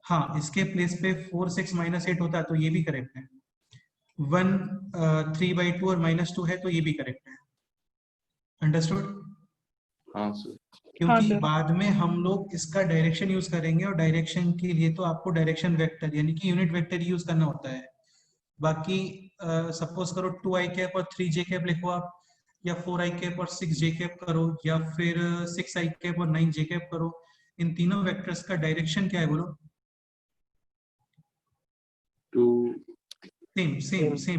हाँ, इसके प्लेस पे 4 6 -8 होता है तो ये भी करेक्ट है। 1 3/2 और -2 है तो ये भी करेक्ट है। अंडरस्टूड? हाँ सर। क्योंकि सर। बाद में हम लोग इसका डायरेक्शन यूज करेंगे, और डायरेक्शन के लिए तो आपको डायरेक्शन वेक्टर यानी कि यूनिट वेक्टर यूज करना होता है। बाकी सपोज करो 2 i कैप और 3 j कैप लिखो आप, या 4 i कैप और 6 j कैप करो, या फिर 6 i कैप और 9 j कैप करो, इन तीनों वेक्टर्स का डायरेक्शन क्या है बोलो? सेम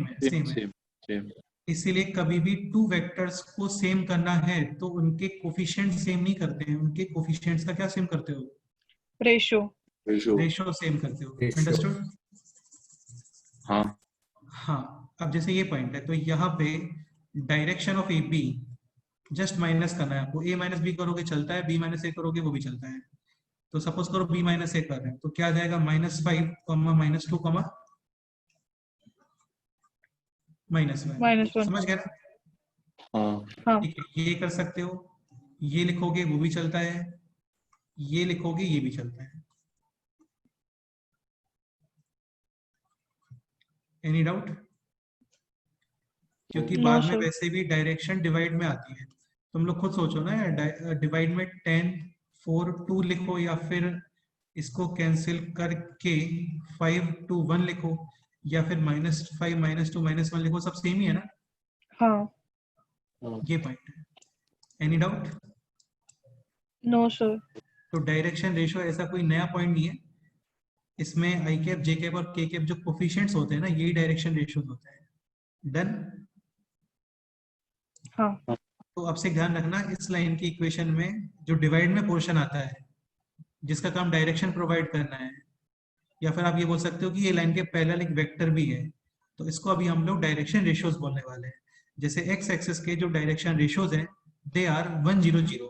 है। इसीलिए कभी भी 2 वेक्टर्स को सेम करना है तो उनके कोफिशिएंट सेम नहीं करते हैं, उनके कोफिशिएंट्स का क्या सेम करते हो? रेशियो सेम करते हो। Ratio. अंडरस्टूड? हाँ हाँ, अब जैसे ये पॉइंट है तो यहाँ पे direction of A be just minus करना है आपको, a माइनस बी करोगे चलता है, b माइनस ए करोगे वो भी चलता है। तो सपोज करो b माइनस ए कर रहे हैं तो क्या आ जाएगा, -5, -2, -1। समझ गए ना? हाँ ठीक है, ये कर सकते हो, ये लिखोगे वो भी चलता है, ये लिखोगे ये भी चलता है। Any doubt? क्योंकि बाद में वैसे भी डायरेक्शन डिवाइड में आती है, तुम लोग खुद सोचो ना, डिवाइड में 10 4 2 लिखो, या फिर इसको कैंसिल करके 5 2 1 लिखो, या फिर -5 -2 -1 लिखो, सब सेम ही है ना। हाँ। ये पॉइंट है। Any doubt? No sir. तो डायरेक्शन रेशियो ऐसा कोई नया पॉइंट नहीं है, इसमें आई कैप जे कैप और के कैप जो कोफिशिएंट्स होते हैं ना, यही डायरेक्शन रेशियो होते हैं। डन? हाँ। तो अब से ध्यान रखना, इस लाइन की इक्वेशन में जो डिवाइड में पोर्शन आता है जिसका काम डायरेक्शन प्रोवाइड करना है, या फिर आप ये बोल सकते हो कि ये लाइन के पैरेलल एक वेक्टर भी है, तो इसको अभी हम लोग डायरेक्शन रेशियोज बोलने वाले हैं। जैसे एक्स एक्सिस के जो डायरेक्शन रेशियोज हैं दे आर 1 0 0,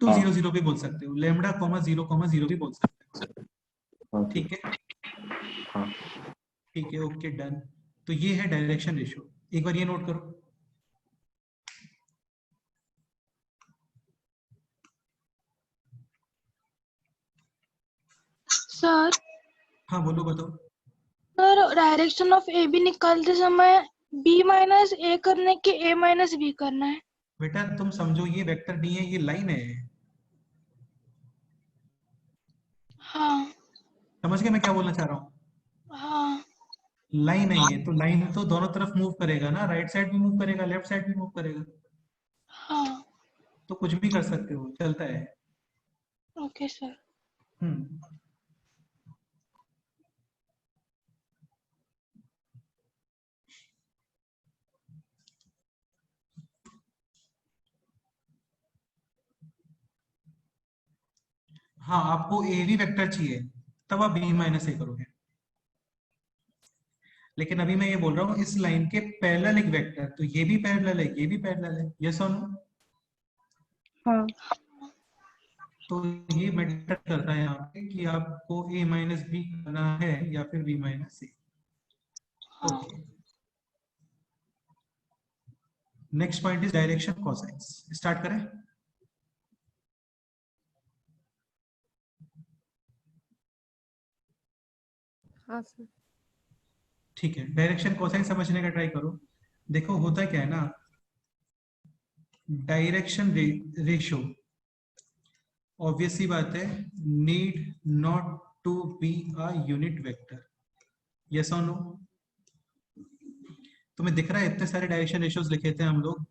2 0 0 भी बोल सकते हो, लैम्डा 0 0 भी बोल सकते हो। ठीक है, ठीक है, ओके डन। तो ये है डायरेक्शन रेशियो, एक बार ये नोट करो। सर हाँ बोलो, बताओ। Sir direction of A B निकालते समय बी माइनस ए करने के ए माइनस बी करना है। बेटा तुम समझो, ये वेक्टर नहीं है, ये लाइन है। हाँ समझ गए मैं क्या बोलना चाह रहा हूँ? हाँ लाइन है ये, तो लाइन तो दोनों तरफ मूव करेगा ना, राइट साइड भी मूव करेगा, लेफ्ट साइड भी मूव करेगा, हाँ तो कुछ भी कर सकते हो, चलता है। Okay sir. हाँ, आपको ए भी वेक्टर चाहिए तब आप बी माइनस ए करोगे, लेकिन अभी मैं ये बोल रहा हूँ इस लाइन के पैरेलल एक वेक्टर, तो ये भी पैरेलल है, ये भी पैरेलल है, यस और नो? हाँ तो ये मैटर करता है यहाँ पे कि आपको a माइनस बी करना है या फिर b minus A. Okay, next point is direction cosines. Start करें। हाँ सर। ठीक है, डायरेक्शन कोसाइन समझने का ट्राई करो। देखो होता क्या है ना, डायरेक्शन रेशियो ऑब्वियसली बात है need not to be a unit vector, yes और नो? तुम्हें दिख रहा है इतने सारे डायरेक्शन रेशियोज लिखे थे हम लोग,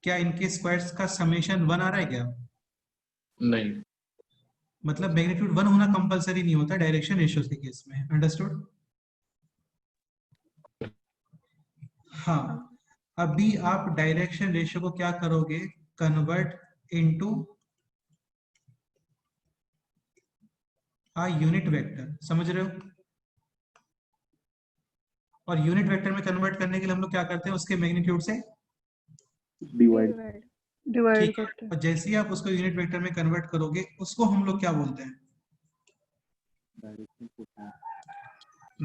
क्या इनके स्क्वायर्स का समेशन 1 आ रहा है क्या? नहीं। मतलब मैग्नीट्यूड 1 होना कंपलसरी नहीं होता डायरेक्शन रेशियोज के केस में, अंडरस्टूड? हाँ, अभी आप डायरेक्शन रेशियो को क्या करोगे, कन्वर्ट इनटू यूनिट वेक्टर, समझ रहे हो? और यूनिट वेक्टर में कन्वर्ट करने के लिए हम लोग क्या करते हैं, उसके मैग्नीट्यूड से डिवाइड। डिवाइड ठीक है, करते हैं। और जैसे ही आप उसको यूनिट वेक्टर में कन्वर्ट करोगे उसको हम लोग क्या बोलते हैं,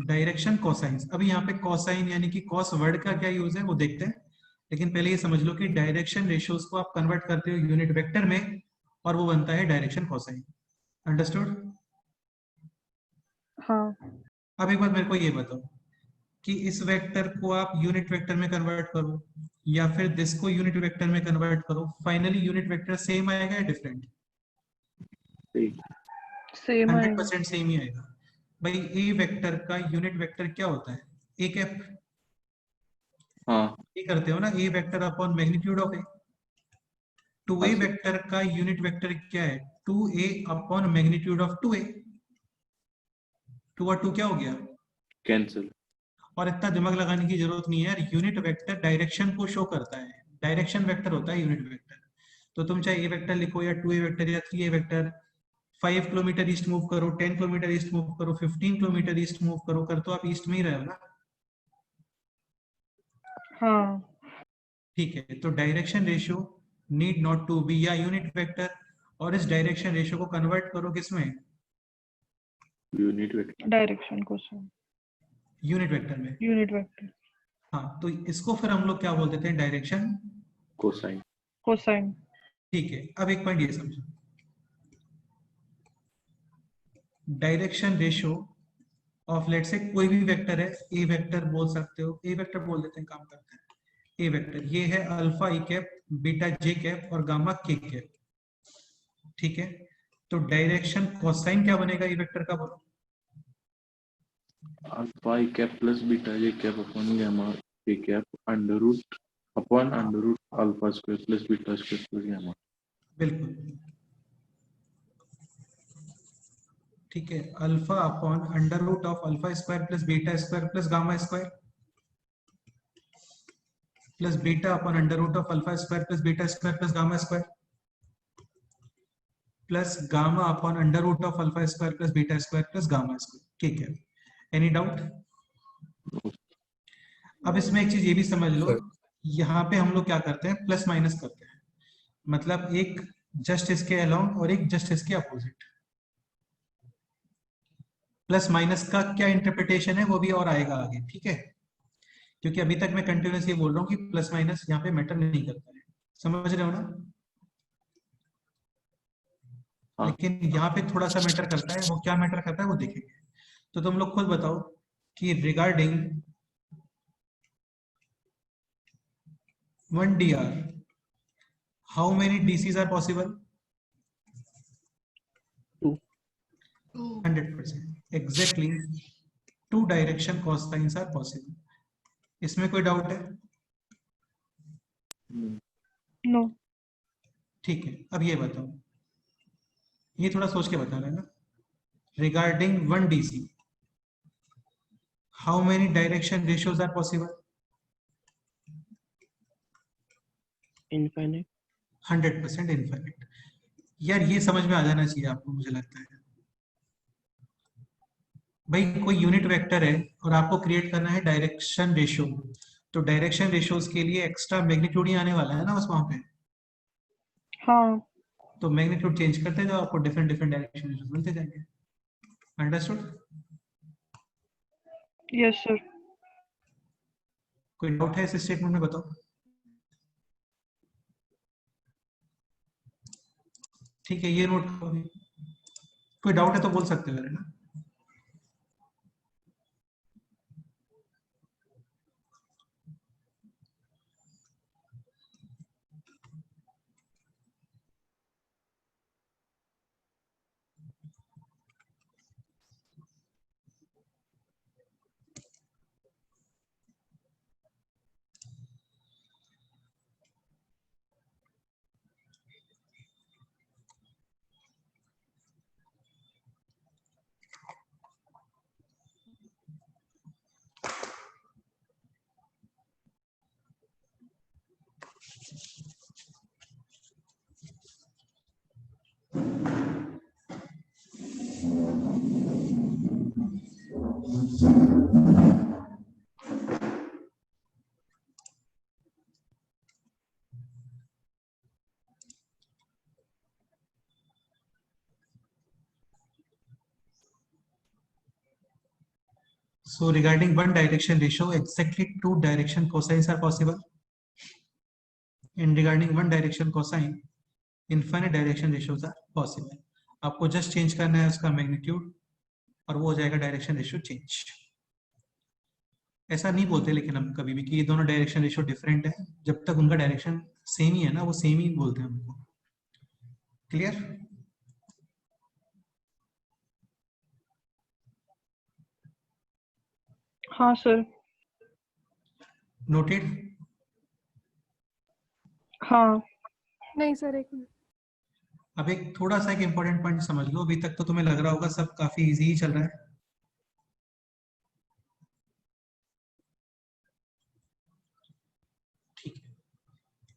डायरेक्शन कोसाइंस। अभी यहाँ पे कोसाइन यानी कि कॉस वर्ड का क्या यूज है वो देखते हैं, लेकिन पहले ये समझ लो कि डायरेक्शन रेशियोज को आप कन्वर्ट करते हो यूनिट वेक्टर में और वो बनता है डायरेक्शन कोसाइन, अंडरस्टूड? हाँ अब एक बार मेरे को ये बताओ कि इस वेक्टर को आप यूनिट वेक्टर में कन्वर्ट करो या फिर दिस को यूनिट वेक्टर में कन्वर्ट करो, फाइनली यूनिट वेक्टर सेम आएगा या डिफरेंट? सेम आएगा। 100% सेम ही आएगा। भाई ए वेक्टर का यूनिट वेक्टर क्या होता है, ए कैप। हाँ ये करते हो ना, a vector upon magnitude of a. 2a हाँ सर। वेक्टर का यूनिट वेक्टर क्या है, 2a upon magnitude of 2a। 2 और 2 क्या हो गया, कैंसिल। और इतना दिमाग लगाने की जरूरत नहीं है यार, यूनिट वेक्टर डायरेक्शन को शो करता है, डायरेक्शन वेक्टर होता है यूनिट वेक्टर। तो तुम चाहे ए वेक्टर लिखो या 2a वेक्टर या 3a vector, 5 kilometre east move करो, 10 किलोमीटर ईस्ट मूव करो, 15 किलोमीटर ईस्ट मूव करो, कर तो आप ईस्ट में ही रहे हो ना। हाँ ठीक है, तो direction ratio need not to be या यूनिट वेक्टर, और इस डायरेक्शन रेशियो को कन्वर्ट करो किसमें, unit vector. Direction cosine unit vector में। यूनिट वेक्टर हाँ, तो इसको फिर हम लोग क्या बोल देते हैं, डायरेक्शन कोसाइन। कोसाइन। ठीक है, अब एक पॉइंट ये समझो, डायरेक्शन रेशियो ऑफ लेट से कोई भी वेक्टर है, ए वेक्टर बोल सकते हो, ए वेक्टर बोल देते हैं, काम करते हैं। ए वेक्टर ये है अल्फा ई कैप, बीटा जे कैप और गामा के कैप, ठीक है? तो डायरेक्शन कोसाइन क्या बनेगा ए वेक्टर का, बोलो? अल्फा ई कैप प्लस बीटा जे कैप अपॉन गामा के cap under root upon under root alpha square plus beta square plus gamma. बिल्कुल ठीक है, alpha upon under root of alpha square plus beta square plus gamma square, plus beta upon under root of alpha square plus beta square plus gamma square, plus gamma upon under root of alpha square plus beta square plus gamma square. ठीक है, any doubt? अब इसमें एक चीज ये भी समझ लो, यहाँ पे हम लोग क्या करते हैं, प्लस माइनस करते हैं, मतलब एक जस्ट इसके अलोंग और एक जस्ट इसके अपोजिट। प्लस माइनस का क्या इंटरप्रिटेशन है वो भी और आएगा आगे, ठीक है? क्योंकि अभी तक मैं कंटिन्यूस ये बोल रहा हूँ कि प्लस माइनस यहाँ पे मैटर नहीं करता है, समझ रहे हो ना? हाँ। लेकिन यहाँ पे थोड़ा सा मैटर करता है, वो क्या मैटर करता है वो देखेंगे। तो तुम लोग खुद बताओ कि regarding 1dr how many DCs are possible? 100%, exactly 2 direction cosines are possible. इसमें कोई डाउट है? नो। ठीक है, अब ये बताओ, ये थोड़ा सोच के बताना है ना, regarding 1 DC how many direction ratios are possible? Infinite. 100% infinite. यार ये समझ में आ जाना चाहिए आपको, मुझे लगता है भाई कोई यूनिट वेक्टर है और आपको क्रिएट करना है डायरेक्शन रेशियो, तो डायरेक्शन रेशियोज के लिए एक्स्ट्रा मैग्नीट्यूड ही आने वाला है ना बस वहां पे। हाँ तो मैग्नीट्यूड चेंज करते जाओ, आपको डिफरेंट डिफरेंट डायरेक्शन रेशियोज मिलते जाएंगे। अंडरस्टूड? Yes sir. कोई डाउट है इस स्टेटमेंट में? बताओ। ठीक है, ये नोट करो अभी। कोई डाउट है तो बोल सकते हो है ना। So regarding one direction ratio, exactly two direction cosines are possible. And regarding one direction cosine, infinite direction ratios are possible. आपको just change करना है उसका magnitude और वो हो जाएगा डायरेक्शन रेशियो चेंज। ऐसा नहीं बोलते लेकिन हम कभी भी कि ये दोनों डायरेक्शन रेशियो डिफरेंट है, जब तक उनका डायरेक्शन सेम ही है ना, वो सेम ही बोलते हैं हमको। क्लियर? हाँ सर। नोटेड? हाँ। नहीं सर, एक मिनट। अब एक थोड़ा सा एक इंपॉर्टेंट पॉइंट समझ लो, अभी तक तो तुम्हें लग रहा होगा सब काफी इजी ही चल रहा है। ठीक है,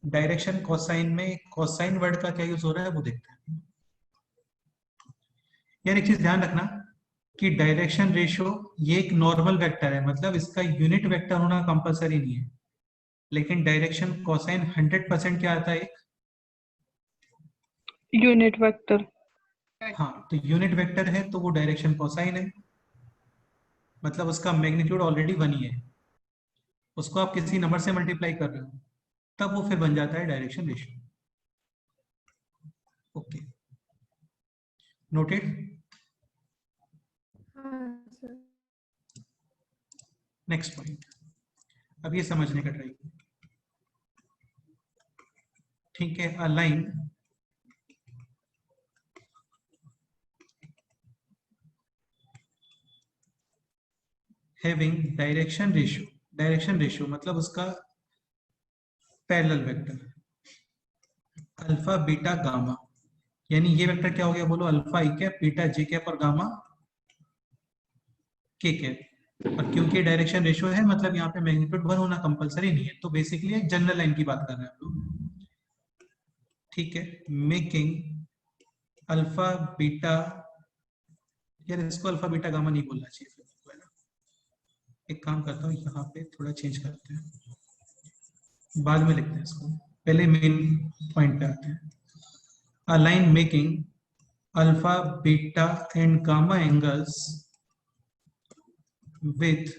डायरेक्शन कोसाइन में कोसाइन वर्ड का क्या यूज हो रहा है वो देखते हैं। यार एक चीज ध्यान रखना कि डायरेक्शन रेशियो ये एक नॉर्मल वेक्टर है, मतलब इसका यूनिट वेक्टर होना कंपलसरी नहीं है, लेकिन डायरेक्शन कोसाइन 100% क्या आता है? एक यूनिट वेक्टर। हाँ, तो यूनिट वेक्टर है तो वो डायरेक्शन कोसाइन है, मतलब उसका मैग्नीट्यूड ऑलरेडी 1 ही है। उसको आप किसी नंबर से मल्टीप्लाई कर रहे हो तब वो फिर बन जाता है डायरेक्शन रेशियो। Okay, noted? हाँ सर। नेक्स्ट पॉइंट, अब ये समझने का ट्राई। ठीक है, a line having direction ratio मतलब उसका parallel vector alpha beta gamma, यानी ये वेक्टर क्या हो गया बोलो? अल्फा ई कैप, बीटा जे कैप और गामा के कैप। और क्योंकि डायरेक्शन रेशियो है मतलब यहाँ पे मैग्नीट्यूड 1 होना कंपलसरी नहीं है, तो बेसिकली एक जनरल लाइन की बात कर रहे हैं हम लोग। ठीक है, मेकिंग अल्फा बीटा, यार इसको अल्फा बीटा गामा नहीं बोलना चाहिए फिर, है ना? एक काम करता हूँ, यहाँ पे थोड़ा चेंज करते हैं, बाद में लिखते हैं इसको, पहले मेन पॉइंट पे आते हैं। A line making alpha beta and gamma angles with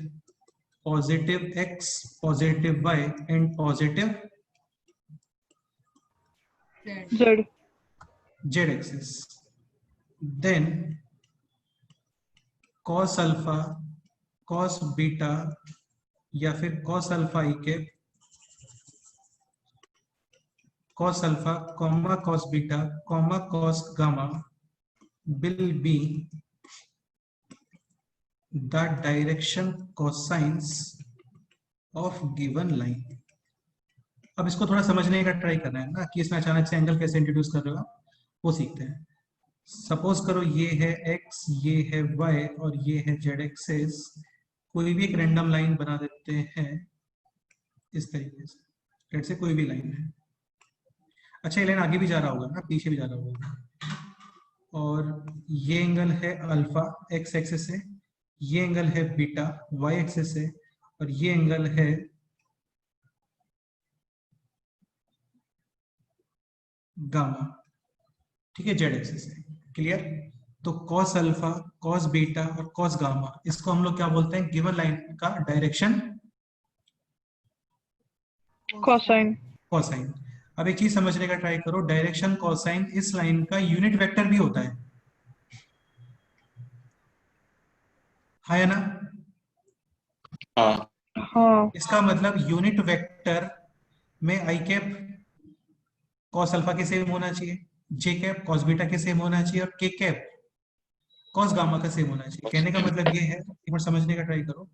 positive x, positive y and positive z axis, then cos alpha, cos beta या फिर cos alpha ई के, cos alpha, cos beta, cos gamma will be the direction cosines of given line। अब इसको थोड़ा समझने का try करना है ना कि इसमें अचानक से एंगल कैसे इंट्रोड्यूस कर रहे हो वो सीखते हैं। सपोज करो ये है x, ये है y और ये है z एक्सिस, कोई भी एक रैंडम लाइन बना देते हैं इस तरीके से, लेट्स से कोई भी लाइन है। अच्छा, ये लाइन आगे भी जा रहा होगा ना, पीछे भी जा रहा होगा, और ये एंगल है अल्फा x एक्सिस से, ये एंगल है बीटा y एक्सिस से, और ये एंगल है गामा, ठीक है, z एक्सिस से। क्लियर? तो cos अल्फा, cos बीटा और cos गामा, इसको हम लोग क्या बोलते हैं? गिवन लाइन का डायरेक्शन कोसाइन। कोसाइन। अब एक चीज समझने का ट्राई करो, डायरेक्शन कोसाइन इस लाइन का यूनिट वेक्टर भी होता है या ना? हाँ हाँ इसका मतलब यूनिट वेक्टर में आई कैप कॉस अल्फा के सेम होना चाहिए, जे कैप कॉस बीटा के सेम होना चाहिए, और के कैप कॉस गामा का सेम होना चाहिए। कहने का मतलब ये है, एक बार समझने का ट्राई करो।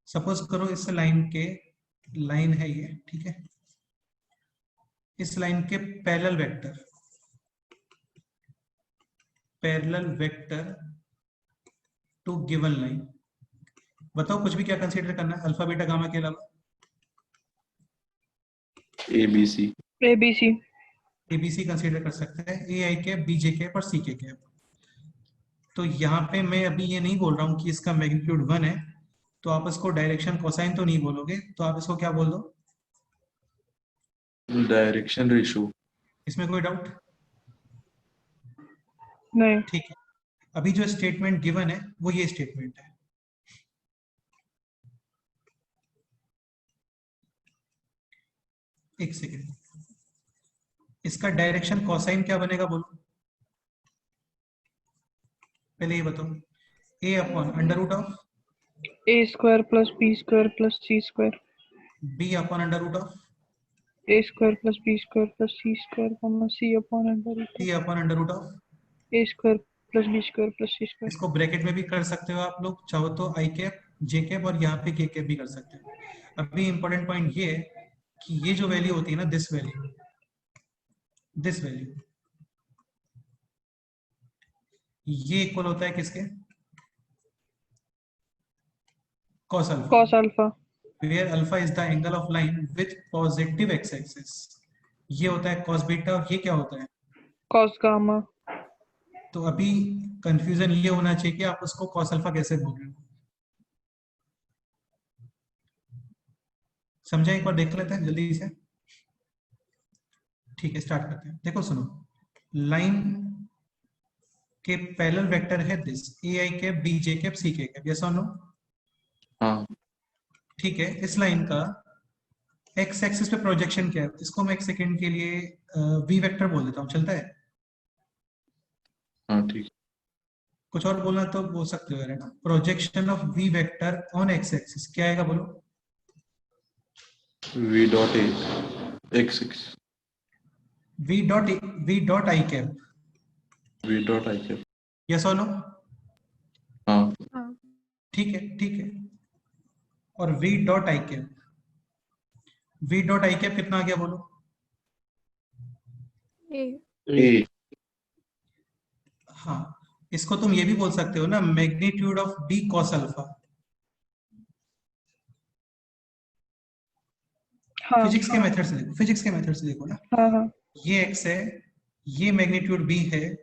सपोज करो इस लाइन के, लाइन है ये, ठीक है, इस लाइन के parallel vector to given line. बताओ कुछ भी क्या कंसीडर करना है अल्फा बीटा गामा के अलावा? ABC। ABC। एबीसी कंसीडर कर सकते हैं, ए i cap, b j cap और सी के कैप। तो यहाँ पे मैं अभी ये नहीं बोल रहा हूँ कि इसका मैग्नीट्यूड 1 है, तो आप इसको डायरेक्शन कोसाइन तो नहीं बोलोगे, तो आप इसको क्या बोल दो? Direction ratio. इसमें कोई डाउट? नहीं। ठीक है, अभी जो स्टेटमेंट गिवन है वो ये स्टेटमेंट है। एक सेकेंड, इसका डायरेक्शन कोसाइन क्या बनेगा बोलो? पहले ये बताओ। A upon under root of A square plus B square plus C square। B upon under root of A square plus B square plus C square comma C upon under root C upon under root of. A square plus B square plus C square। इसको bracket में भी कर सकते हो आप लोग, चाहो तो आई कैप, जे कैप और यहाँ पे के कैप भी कर सकते हो। अभी इंपॉर्टेंट पॉइंट ये है कि ये जो वैल्यू होती है ना, दिस वैल्यू ये इक्वल होता है किसके? cos alpha, Cos alpha। where alpha is the angle of line with positive x axis. ये होता है cos बीटा, और ये क्या होता है? Cos gamma। तो अभी कंफ्यूजन ये होना चाहिए कि आप उसको cos अल्फा कैसे बोल रहे हो। समझा? एक बार देख लेते हैं जल्दी से। ठीक है, स्टार्ट करते हैं। देखो सुनो, लाइन के पैरेलल वेक्टर है this, a i cap, b j cap, c k cap. Yes और नो? हाँ ठीक है, इस लाइन का एक्स एक्सिस पे प्रोजेक्शन क्या है? इसको मैं एक सेकंड के लिए वी वेक्टर बोल देता हूँ, चलता है? हाँ ठीक। कुछ और बोलना तो बोल सकते हो, है ना? Projection of V vector on X axis क्या आएगा बोलो? V dot A X V dot I cap. V dot I cap. Yes और नो? हाँ हाँ ठीक है, ठीक है। और V dot I cap, V dot I cap कितना आ गया बोलो? ए A। हाँ, इसको तुम ये भी बोल सकते हो ना, magnitude of B cos alpha. हाँ फिजिक्स के मेथड से देखो, फिजिक्स के मेथड से देखो ना। हाँ हाँ। ये एक्स है, ये मैग्नीट्यूड बी है,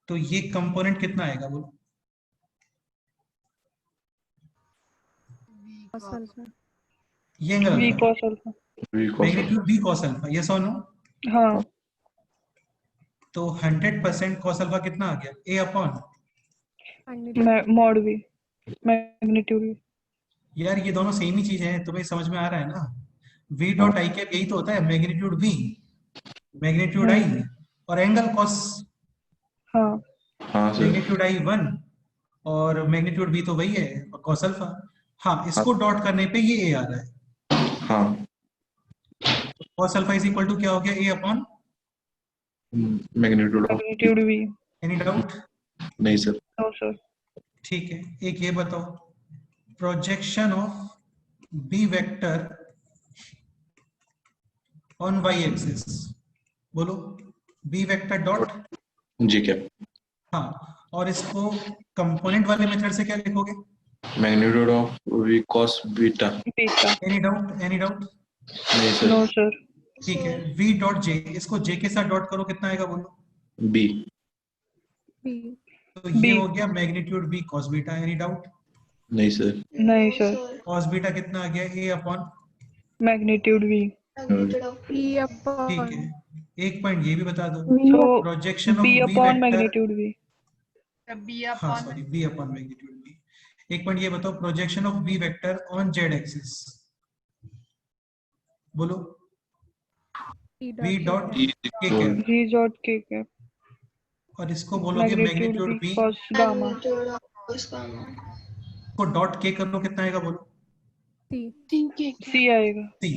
तो ये कंपोनेंट कितना आएगा बोलो? cos alpha। ये angle V alpha, cos alpha। V cos magnitude B cos alpha. Yes और नो? हाँ। तो 100% कॉस अल्फा कितना आ गया? A upon, mod V magnitude V। यार ये दोनों सेम ही चीज है, तुम्हें समझ में आ रहा है ना? वी डॉट आई कैप यही तो होता है, मैग्नीट्यूड बी, मैग्नीट्यूड आई और एंगल कॉस। हाँ हाँ सर। मैग्नीट्यूड आई 1 और मैग्नीट्यूड बी तो वही है, कॉस अल्फा। हाँ, इसको डॉट करने पे ये ए आ रहा है। हाँ cos alpha is equal to क्या हो गया? A upon magnitude of. magnitude V। Any doubt? नहीं सर। No sir। ठीक है, एक ये बताओ, projection of B vector on Y axis बोलो? B vector dot G cap. हाँ, और इसको कंपोनेंट वाले मेथड से क्या लिखोगे? Magnitude of V cos beta. Beta। Any doubt? Any doubt? नहीं सर। No sir। ठीक है, v डॉट जे, इसको j के साथ डॉट करो, कितना आएगा बोलो? B। b तो ये B. हो गया magnitude B cos beta. Any doubt? नहीं सर. नहीं सर. कॉस बीटा कितना आ गया? A upon, magnitude V. E upon ठीक है. एक पॉइंट ये भी बता दो, So projection of B B upon vector. magnitude V. B हाँ upon sorry, B upon magnitude B. एक पॉइंट ये बताओ, projection of B vector on Z axis. बोलो. E B dot dot K K cap. G dot K cap. और इसको बोलोगे Magnitude magnitude V B. cos gamma. को dot K करो, कितना आएगा बोलो? C. C आएगा. C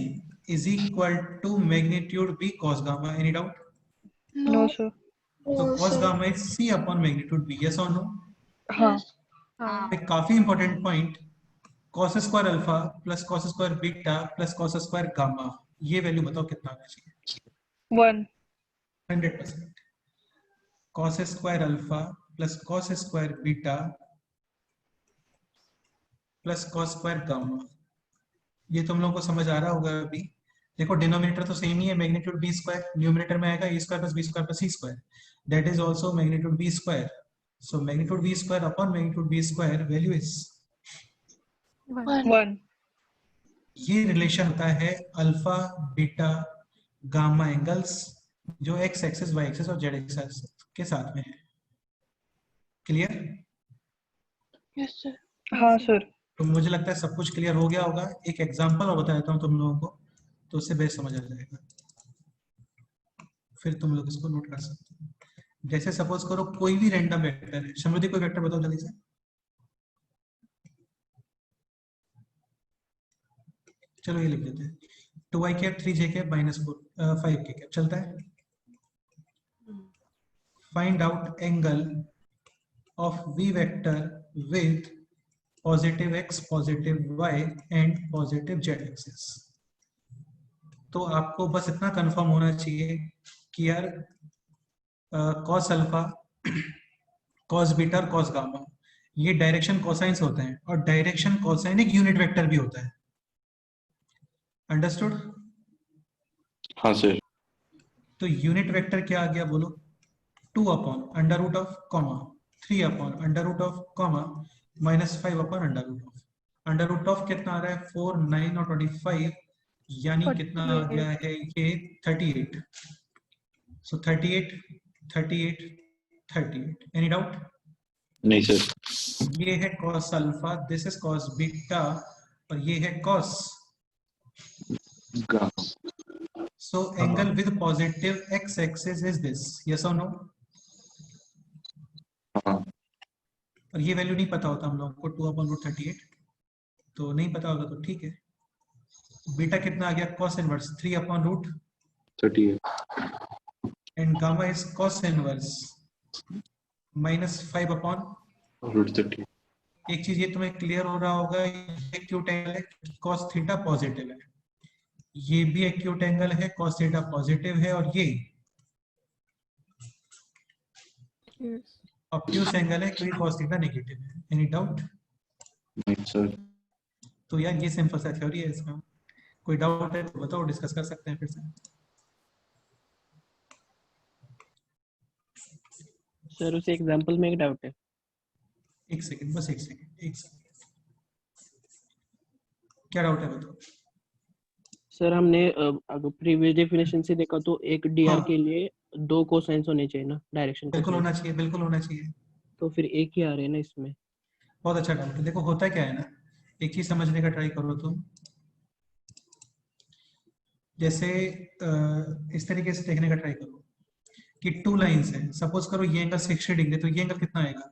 is equal to magnitude B cos gamma. Any doubt? No sir. तो cos gamma is c upon magnitude b. Yes or no? हाँ. हाँ. एक काफी important point, cos square alpha plus cos square beta plus cos square gamma, ये value बताओ कितना आना चाहिए? 1. 100%. cos square alpha plus cos square beta plus cos square gamma. ये तुम लोगों को समझ आ रहा होगा अभी. देखो डिनोमिनेटर तो सेम ही है, मैग्नीट्यूड बी स्क्वायर. न्यूमरेटर में आएगा A square plus B square plus C square. That is also magnitude B square. So magnitude B square upon magnitude B square value is 1. ये रिलेशन होता है alpha beta gamma angles जो X axis Y axis और Z axis के साथ में है. Clear? Yes sir. हाँ सर. तो मुझे लगता है सब कुछ क्लियर हो गया होगा. एक एग्जांपल और बता देता हूँ तुम लोगों को, तो उससे बेस्ट समझ आ जाएगा. फिर तुम लोग इसको नोट कर सकते हो. जैसे सपोज करो कोई भी रैंडम वेक्टर है. समृद्धि कोई वेक्टर बताओ जल्दी से. चलो ये लिख देते हैं. 2i cap 3j cap -4 5k cap. चलता है. Find out angle of v vector with positive x, positive y and positive z axis. तो आपको बस इतना कंफर्म होना चाहिए कि यार cos अल्फा, cos बीटा और cos गामा ये डायरेक्शन कोसाइंस होते हैं, और डायरेक्शन कोसाइन एक यूनिट वेक्टर भी होता है. अंडरस्टूड? हाँ सर. तो यूनिट वेक्टर क्या आ गया बोलो? 2 upon under root of comma 3 upon under root of comma -5 upon under root of कितना आ रहा है? 4, 9 और 25, यानी कितना आ गया है ये 38. सो 38 38 38. Any doubt? नहीं सर. ये है cos alpha, this is cos beta, और ये है cos. Gamma. So angle with positive x axis is this. Yes or no? हाँ. और ये वैल्यू नहीं पता होता हम लोगों को 2/√38, तो नहीं पता होगा तो ठीक है. बीटा कितना आ गया? cos inverse 3/√, 38. And gamma is cos inverse -5/√. एक चीज ये तुम्हें क्लियर हो रहा होगा, ये एक्यूट एंगल है, cos थीटा पॉजिटिव है. ये भी एक्यूट एंगल है, cos थीटा पॉजिटिव है, और ये Yes. ऑब्ट्यूस एंगल है क्योंकि cos थीटा नेगेटिव है. Any doubt? नहीं सर. तो यार ये सिंपल सा थ्योरी है. इसमें कोई डाउट है तो बताओ, डिस्कस कर सकते हैं फिर से. सर उस एग्जांपल में एक डाउट है. एक सेकंड, बस एक सेकंड. क्या डाउट है बताओ. सर हमने अगर प्रीवियस डेफिनेशन से देखा तो एक डीआर हाँ. के लिए 2 कोसाइंस होने चाहिए ना, डायरेक्शन बिल्कुल कोसाइन. होना चाहिए, बिल्कुल होना चाहिए. तो फिर एक ही आ रहे हैं ना इसमें. बहुत अच्छा डाउट है. देखो होता क्या है ना, एक चीज समझने का ट्राई करो तुम. जैसे इस तरीके से देखने का ट्राई करो कि 2 लाइंस है. सपोज करो ये एंगल 60 डिग्री, तो ये एंगल कितना आएगा?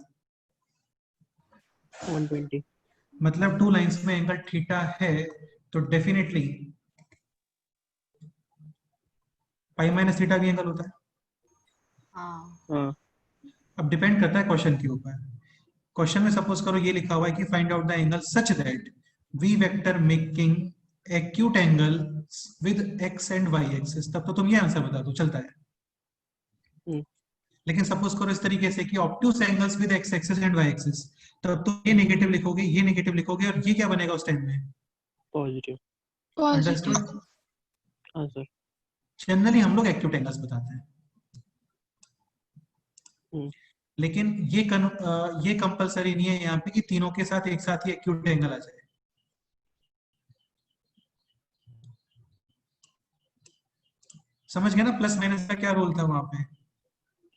120. मतलब 2 लाइंस में एंगल थीटा है, तो डेफिनेटली पाई माइनस थीटा भी एंगल होता है. हाँ. अब डिपेंड करता है क्वेश्चन के ऊपर. क्वेश्चन में सपोज करो ये लिखा हुआ है कि find out the angle such that V vector making acute angle with X and Y axis, तब तो तुम ये आंसर बता दो, चलता है. लेकिन सपोज करो इस तरीके से कि obtuse angles with X axis and Y axis, तब तो ये नेगेटिव लिखोगे, ये नेगेटिव लिखोगे, और ये क्या बनेगा उस टाइम में? पॉजिटिव. अंडरस्टूड? हाँ सर. जनरली हम लोग एक्यूट एंगल्स बताते हैं. लेकिन ये कंपलसरी नहीं है यहाँ पे कि तीनों के साथ एक साथ ही एक्यूट एंगल आ जाए। समझ गए ना प्लस माइनस का क्या रोल था वहां पे?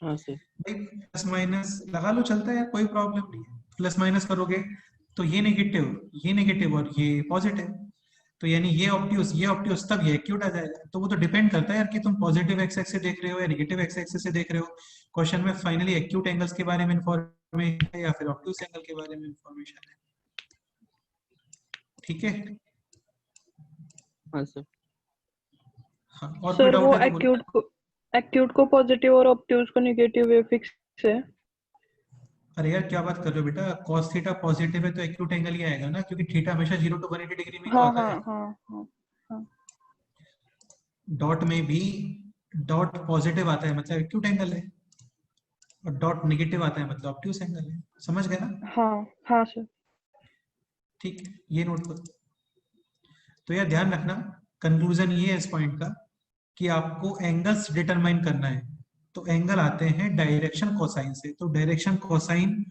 हाँ सर। भाई प्लस माइनस लगा लो, चलता है, कोई प्रॉब्लम नहीं है। प्लस माइनस करोगे तो ये नेगेटिव और ये पॉजिटिव, तो यानी ये ऑप्टियस तब ये एक्यूट आ जाएगा। तो वो तो डिपेंड करता है यार कि तुम पॉजिटिव एक्स एक्सिस से देख रहे हो या नेगेटिव एक्स एक्सिस से देख रहे हो। क्वेश्चन में फाइनली एक्यूट एंगल्स के बारे में इंफॉर्मेशन है या फिर ऑप्टियस एंगल के बारे में इंफॉर्मेशन है। ठीक है? हाँ सर। हाँ, और कोई सर डाउट वो है तो बोलो। एक्यूट को पॉजिटिव और ऑब्ट्यूज को नेगेटिव वे फिक्स है। अरे यार क्या बात कर रहे हो बेटा, cos थीटा पॉजिटिव है तो एक्यूट एंगल ही आएगा ना, क्योंकि थीटा हमेशा 0 to 180 डिग्री में ही तो हाँ आता हाँ है। हाँ हाँ हाँ। डॉट में भी डॉट पॉजिटिव आता है मतलब एक्यूट एंगल है, और डॉट नेगेटिव आता है मतलब ऑब्ट्यूज एंगल है। समझ गए ना? हाँ हाँ सर। ठीक है, ये नोट करो। तो यार ध्यान रखना, कंक्लूजन ये है इस पॉइंट का कि आपको एंगल्स डिटरमाइन करना है। तो एंगल आते हैं डायरेक्शन कोसाइन से, तो डायरेक्शन कोसाइन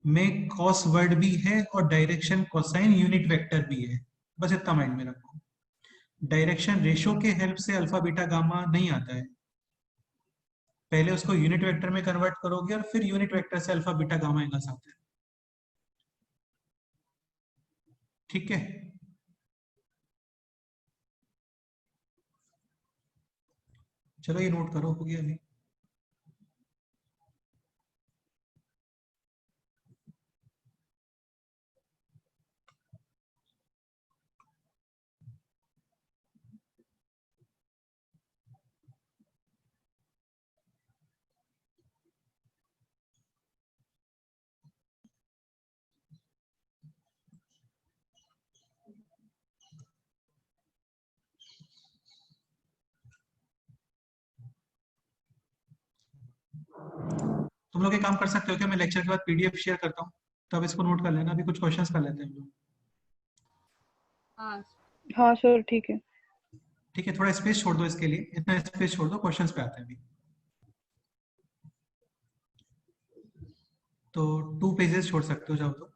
में कॉस वर्ड भी है और डायरेक्शन कोसाइन यूनिट वेक्टर भी है। बस इतना माइंड में रखो। डायरेक्शन रेशो के हेल्प से अल्फा बीटा गामा नहीं आता है, पहले उसको यूनिट वेक्टर में कन्वर्ट करोगे और फिर यूनिट वेक्टर से अल्फा बीटा गामा एंगल्स आते हैं। ठीक है? चलो ये नोट करो, हो गया अभी। तुम लोग एक काम कर सकते हो क्या, मैं लेक्चर के बाद पीडीएफ शेयर करता हूँ, तब इसको नोट कर लेना। अभी कुछ क्वेश्चंस कर लेते हैं हम लोग। हाँ हाँ सर ठीक है। ठीक है, थोड़ा स्पेस छोड़ दो इसके लिए, इतना स्पेस छोड़ दो, क्वेश्चंस पे आते हैं अभी। तो 2 पेजेस छोड़ सकते हो चाहो तो।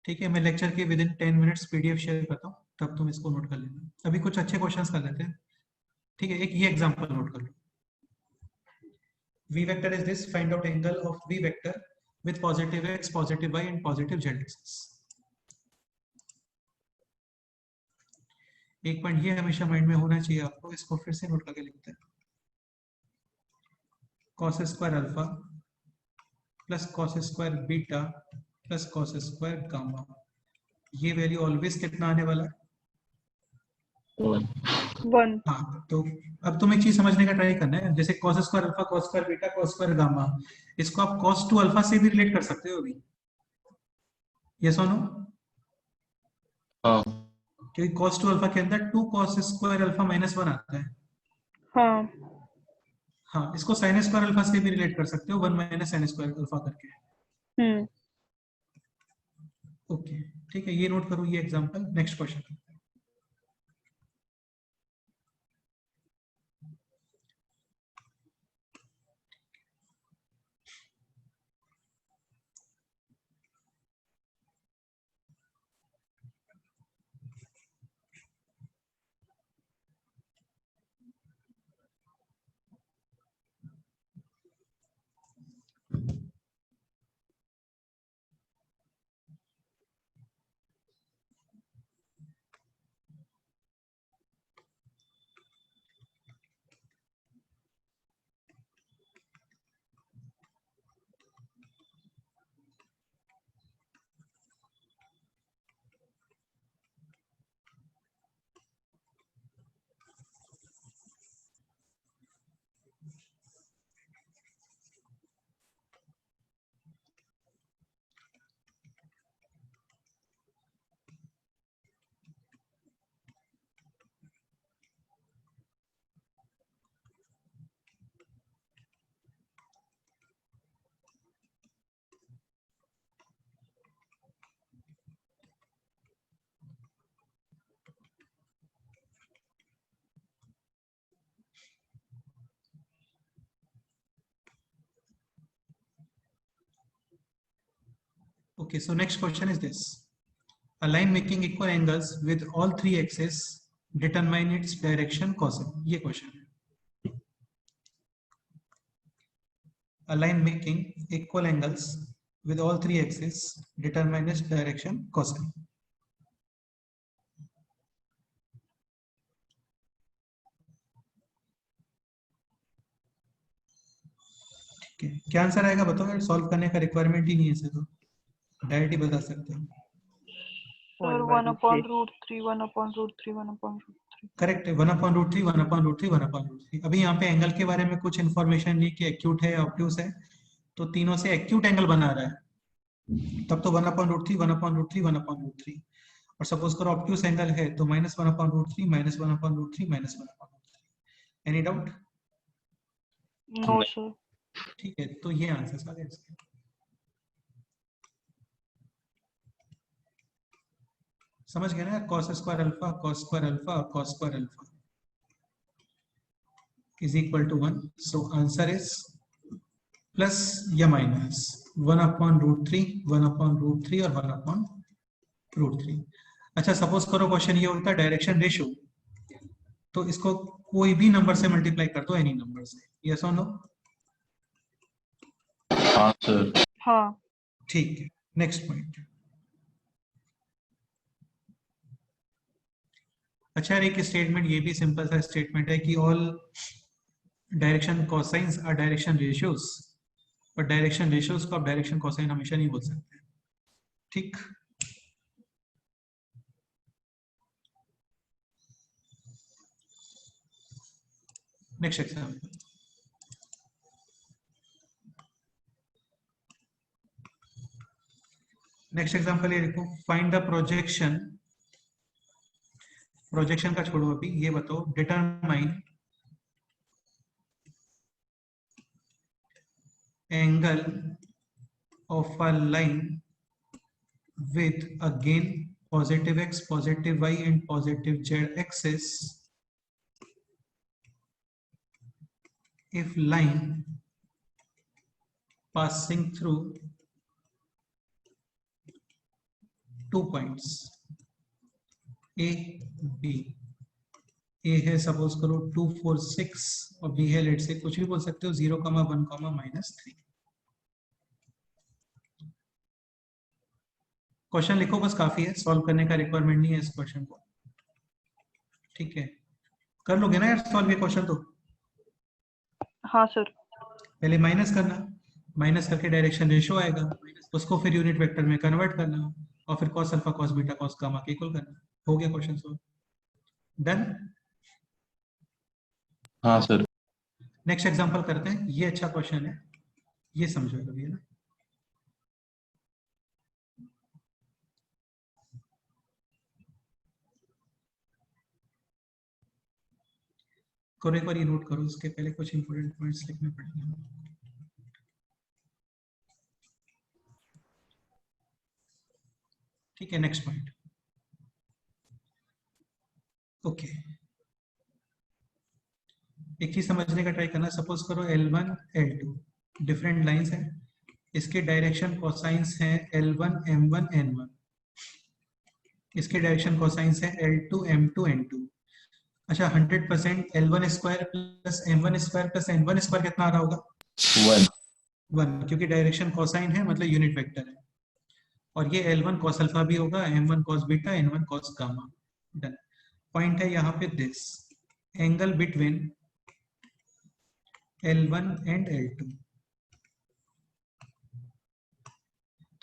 ठीक है, मैं लेक्चर के with in 10 minutes PDF share करता हूँ, तब तुम इसको नोट कर लेना। अभी कुछ अच्छे क्वेश्चंस कर लेते हैं। ठीक है, एक ये एग्जांपल नोट कर लो। v vector is this, find out angle of v vector with positive x, positive y and positive z axis। एक पॉइंट ये हमेशा माइंड में होना चाहिए आपको, इसको फिर से नोट करके लिखते हैं। cos square alpha plus cos square beta plus cos square gamma, ये वैल्यू ऑलवेज कितना आने वाला है? 1। हाँ, तो अब तुम एक चीज समझने का ट्राई करना है, जैसे cos square alpha, cos square beta, cos square gamma, इसको आप cos टू अल्फा से भी रिलेट कर सकते हो अभी। यस और नो? हाँ क्योंकि cos टू अल्फा के अंदर 2 cos स्क्वायर अल्फा माइनस 1 आता है। हाँ हाँ, इसको sin स्क्वायर अल्फा से भी रिलेट कर सकते हो, 1 माइनस sin स्क्वायर अल्फा करके। हम्म। ओके, ठीक है, ये नोट करो ये example. Next question. Okay, so next question is this. A line making equal angles with all three axes, determine its direction cosine. ये question है. A line making equal angles with all three axes, determine its direction cosine. ठीक है, क्या answer आएगा बताओ यार. Solve करने का रिक्वायरमेंट ही नहीं है इसे, तो डायरेक्ट ही बता सकते हो. Sir, 1/√3, 1/√3, 1/√3. करेक्ट है. 1/√3, 1/√3, 1/√3. अभी यहाँ पे एंगल के बारे में कुछ इन्फॉर्मेशन नहीं कि एक्यूट है ऑब्ट्यूस है, तो तीनों से एक्यूट एंगल बना रहा है, तब तो 1/√3, 1/√3, 1/√3. और सपोज करो ऑब्ट्यूस एंगल है तो -1/√3, -1/√3, -1/√3. Any doubt? No, sir. ठीक है, तो ये आंसर आ गया इसके. समझ गए ना? cos square alpha, cos square alpha, cos square alpha is equal to 1. So answer is plus या minus 1/√3, 1/√3 और 1/√3. अच्छा, सपोज करो क्वेश्चन ये होता है डायरेक्शन रेशियो, तो इसको कोई भी नंबर से मल्टीप्लाई कर दो, एनी नंबर से. यस और नो? हाँ सर. हाँ. ठीक है, नेक्स्ट पॉइंट. अच्छा, एक स्टेटमेंट ये भी सिंपल सा स्टेटमेंट है कि all direction cosines are direction ratios, पर डायरेक्शन रेशियोज को आप डायरेक्शन कोसाइन हमेशा नहीं बोल सकते. ठीक. Next example. नेक्स्ट एग्जाम्पल ये देखो. Find the projection. प्रोजेक्शन का छोड़ो अभी, ये बताओ determine angle of a line with again positive x, positive y and positive z axis if line passing through 2 points A, B. A है suppose करो 2, 4, 6 और B है लेट से कुछ भी बोल सकते हो 0, 1, -3. क्वेश्चन लिखो बस, काफी है. सॉल्व करने का रिक्वायरमेंट नहीं है इस क्वेश्चन को. ठीक है, कर लोगे ना यार सॉल्व ये क्वेश्चन? तो हाँ सर. पहले माइनस करना, माइनस करके डायरेक्शन रेशियो आएगा, उसको फिर यूनिट वेक्टर में कन्वर्ट करना और फिर cos alpha cos beta cos gamma के इक्वल करना. हो गया क्वेश्चन सॉल्व. डन. हाँ सर. नेक्स्ट एग्जांपल करते हैं. ये अच्छा क्वेश्चन है, ये समझो अभी, है ना. करो एक बार ये नोट करो, इसके पहले कुछ इंपॉर्टेंट पॉइंट्स लिखने पड़ेंगे. ठीक है, नेक्स्ट पॉइंट. ओके, एक चीज समझने का ट्राई करना. सपोज करो L1, L2 डिफरेंट लाइंस हैं, इसके डायरेक्शन कोसाइंस हैं L1, M1, N1. इसके डायरेक्शन कोसाइंस हैं L2, M2, N2. अच्छा, 100% L1 square plus M1 square plus N1 square कितना आ रहा होगा? 1, क्योंकि डायरेक्शन कोसाइन है मतलब यूनिट वेक्टर है. और ये L1 cos अल्फा भी होगा, M1 cos beta, N1 cos gamma. Done. Point है यहाँ पे this angle between L1 and L2.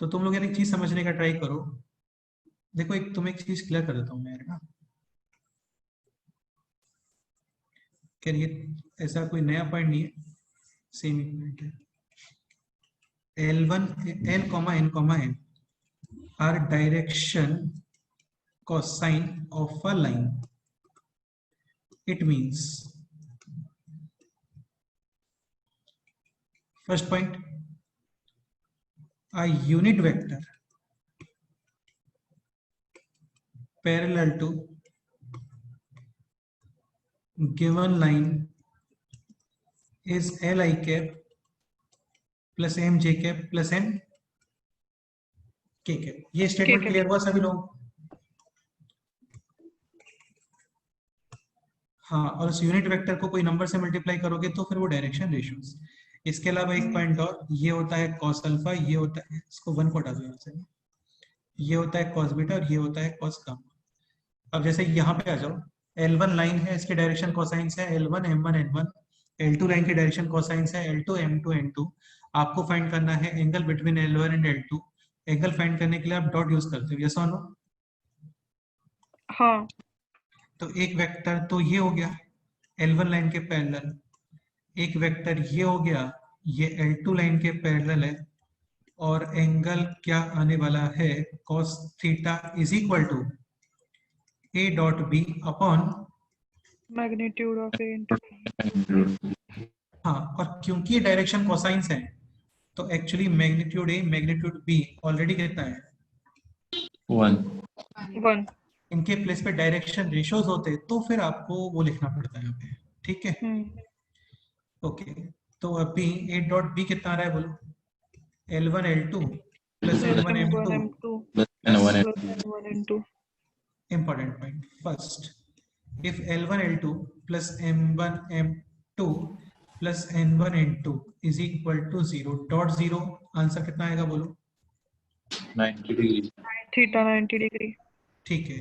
तो तुम लोग यार एक चीज समझने का ट्राई करो. देखो, एक तुम्हें एक चीज क्लियर कर देता हूँ मैं यार ना. क्या ये ऐसा कोई नया पॉइंट नहीं है, सेम ही पॉइंट है. L1, L, N, M are direction cosine of a line. It means, first point, a unit vector parallel to given line is Li cap plus Mj cap plus N ठीक है, ये statement clear हुआ सभी लोग? हाँ, और उस unit vector को कोई नंबर से मल्टीप्लाई करोगे तो फिर वो डायरेक्शन रेशियोज। इसके अलावा एक पॉइंट और, ये होता है कॉस अल्फा, ये होता है, इसको 1 को हटा दो यहाँ से, ये होता है कॉस बीटा और ये होता है कॉस गामा। अब जैसे यहाँ पे आ जाओ, L1 लाइन है, इसके डायरेक्शन कोसाइंस है L1 M1 N1, L2 line की डायरेक्शन कोसाइंस है L2 M2 N2। आपको फाइंड करना है angle between L1 and L2। Angle find करने के लिए आप डॉट यूज करते हो, यस और नो? हाँ। तो एक वेक्टर तो ये हो गया L1 लाइन के पैरेलल, एक वेक्टर ये हो गया, ये L2 लाइन के पैरेलल है, और एंगल क्या आने वाला है, cos theta is equal to a dot b upon magnitude of A into. हाँ, और क्योंकि ये डायरेक्शन कोसाइंस है तो actually magnitude a magnitude b already कितना है, 1। इनके प्लेस पे डायरेक्शन रेशियोज होते तो फिर आपको वो लिखना पड़ता है यहाँ पे, ठीक है? ओके, तो अभी a डॉट b कितना आ रहा है बोलो, L1 L2 plus N1 M2 N1N2। important point. First, if L1 L2 plus M1 M2 plus N1 N2 is equal to 0, dot 0 answer कितना आएगा बोलो? 90 डिग्री। Theta 90 degree. ठीक है,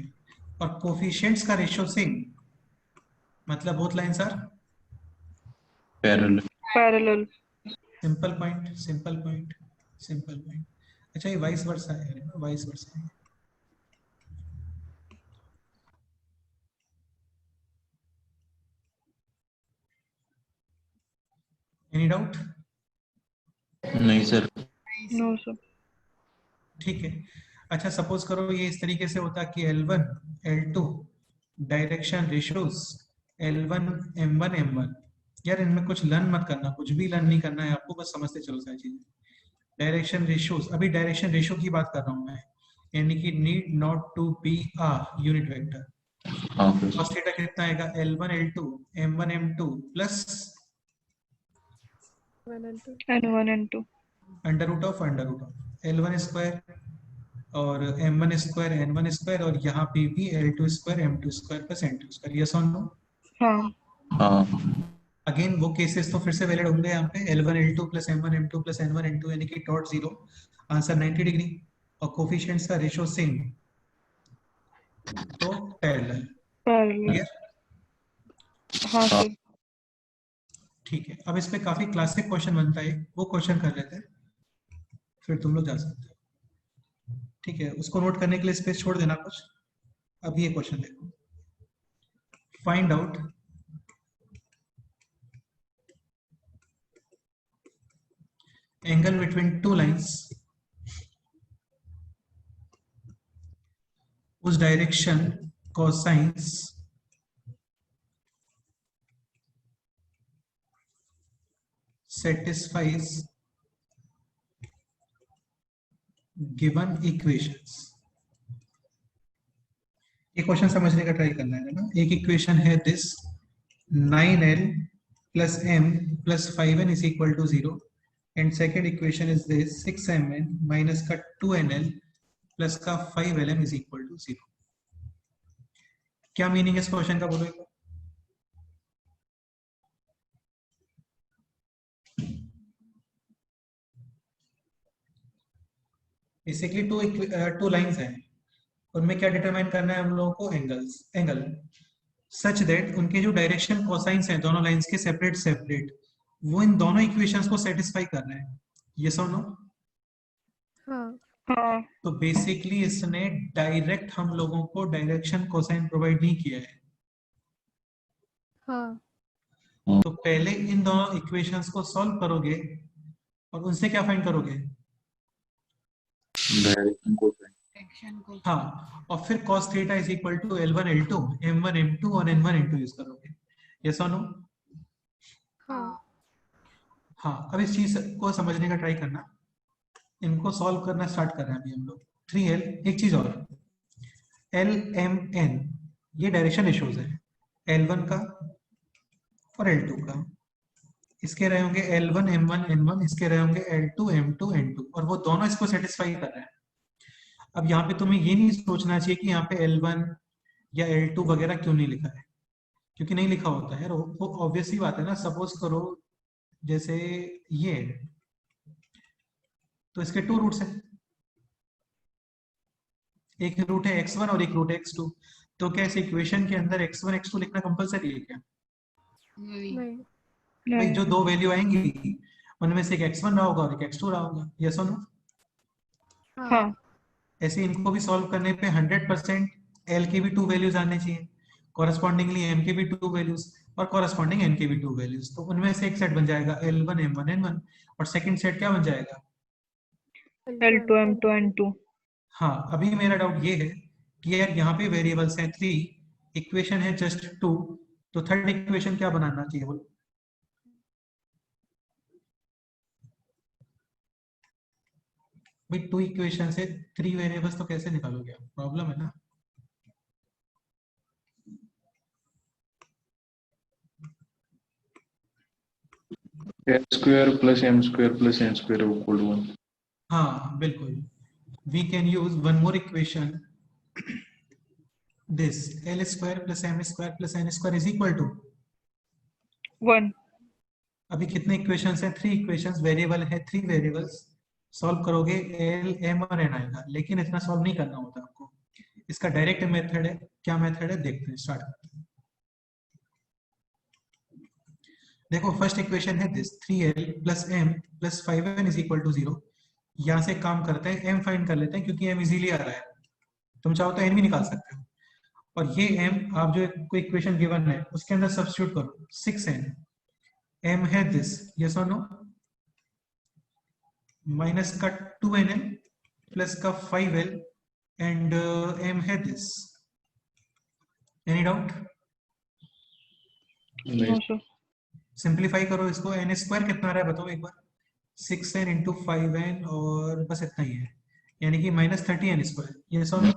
और कोफिशिएंट्स का रेशियो सेम, मतलब both lines are parallel. Simple point, simple point, simple point. अच्छा, ये वाइस वर्सा है, वाइस वर्सा है। Any doubt? नहीं सर। No sir. ठीक है, अच्छा सपोज करो ये इस तरीके से होता कि L1 L2 direction ratios L1 M1 M1। यार इनमें कुछ लर्न मत करना, कुछ भी लर्न नहीं करना है आपको, बस समझते चलो सारी चीजें। डायरेक्शन रेशियोज, अभी डायरेक्शन रेशियो की बात कर रहा हूं मैं, यानी कि need not to be a unit vector. cos theta कितना आएगा, L1 L2 M1 M2 plus N1 N2 under root of L1 square और M1 स्क्वायर N1 स्क्वायर, और यहाँ पे भी L2 square M2 square plus N2 square, yes और no? हाँ। Again वो केसेस तो फिर से वैलिड होंगे यहाँ पे, L1 L2 plus M1 M2 plus N1 N2 यानी कि डॉट 0, आंसर 90 डिग्री, और कोफिशिएंट्स का रेशियो सेम, तो पैरेलल। क्लियर? हाँ सर। ठीक है, अब इस पे काफी क्लासिक क्वेश्चन बनता है, वो क्वेश्चन कर लेते हैं, फिर तुम लोग जा सकते हो। ठीक है, उसको नोट करने के लिए स्पेस छोड़ देना कुछ। अब ये क्वेश्चन देखो, find out angle between two lines उस direction cosines satisfies given equations। ये क्वेश्चन समझने का ट्राई करना है ना। एक इक्वेशन है this 9l plus m plus 5n is equal to 0, and second equation is this 6mn minus का 2nl plus का 5lm is equal to 0। क्या मीनिंग है इस क्वेश्चन का बोलो एक बार? बेसिकली टू लाइंस हैं, उनमें क्या डिटरमाइन करना है हम लोगों को, एंगल सच दैट उनके जो डायरेक्शन कोसाइंस हैं दोनों लाइंस के सेपरेट सेपरेट, वो इन दोनों इक्वेशंस को सेटिस्फाई कर रहे हैं, यस और नो? हाँ। तो बेसिकली इसने डायरेक्ट हम लोगों को डायरेक्शन कोसाइन प्रोवाइड नहीं किया है। हाँ। तो पहले इन दोनों इक्वेशंस को सॉल्व करोगे और उनसे क्या फाइंड करोगे, डायरेक्शन कोसाइन। हाँ, और फिर cos theta is equal to L1 L2 M1 M2 और N1 N2 यूज करोगे, यस और नो? हाँ, अब इस चीज को समझने का ट्राई करना, इनको सॉल्व करना स्टार्ट कर रहे हैं अभी हम लोग। 3l, एक चीज और, LMN ये डायरेक्शन रेशियोज है L1 का और L2 का, इसके रहे होंगे L1 M1 N1, इसके रहे होंगे L2 M2 N2, और वो दोनों इसको सेटिस्फाई कर रहे हैं। अब यहाँ पे तुम्हें ये नहीं सोचना चाहिए कि यहाँ पे L1 या L2 वगैरह क्यों नहीं लिखा है, क्योंकि नहीं लिखा होता है। वो ऑब्वियस ही बात है ना। सपोज करो जैसे ये है, तो इसके 2 रूट्स हैं, एक रूट है x1 और एक रूट है x2। तो क्या इस इक्वेशन के अंदर x1 x2 लिखना कंपलसरी है क्या? नहीं। भाई जो 2 वैल्यू आएंगी उनमें से एक x1 रहा होगा और एक x2 रहा होगा, यस और नो? हाँ। ऐसे इनको भी सॉल्व करने पे 100% L की भी 2 वैल्यूज आने चाहिए, कॉरेस्पॉन्डिंगली M के भी 2 वैल्यूज और कॉरेस्पॉन्डिंग N के भी 2 वैल्यूज। तो उनमें से एक सेट बन जाएगा L1 M1 N1 और सेकंड सेट क्या बन जाएगा? L2 M2 N2। हाँ, अभी मेरा डाउट ये है कि यार यहाँ पे वेरिएबल्स हैं 3, इक्वेशन है जस्ट 2, तो थर्ड इक्वेशन क्या बनाना चाहिए बोलो? भाई 2 इक्वेशन से 3 वेरिएबल्स तो कैसे निकालोगे आप? प्रॉब्लम है ना। L square plus M square plus N square equal to 1. हाँ बिल्कुल, we can use one more equation, this L square plus M square plus N square is equal to 1। अभी कितने इक्वेशंस हैं? 3 इक्वेशंस, वेरिएबल है 3 variables, solve करोगे L M और N आएगा, लेकिन इतना सॉल्व नहीं करना होता आपको। इसका डायरेक्ट मेथड है, क्या मेथड है देखते हैं, स्टार्ट करते हैं। देखो फर्स्ट इक्वेशन है this 3L plus M plus 5N is equal to 0। यहाँ से काम करते हैं, M फाइंड कर लेते हैं क्योंकि M इजीली आ रहा है, तुम चाहो तो N भी निकाल सकते हो। और ये M आप जो कोई इक्वेशन गिवन है उसके अंदर सब्स्टिट्यूट करो, 6N, M है दिस, यस और नो, माइनस का 2NL प्लस का 5L एंड M है this. Any doubt? No sir. Simplify करो इसको, N स्क्वायर कितना आ रहा है बताओ एक बार? 6N इंटू 5N और बस इतना ही है, यानी कि माइनस 30N स्क्वायर, यस और नो?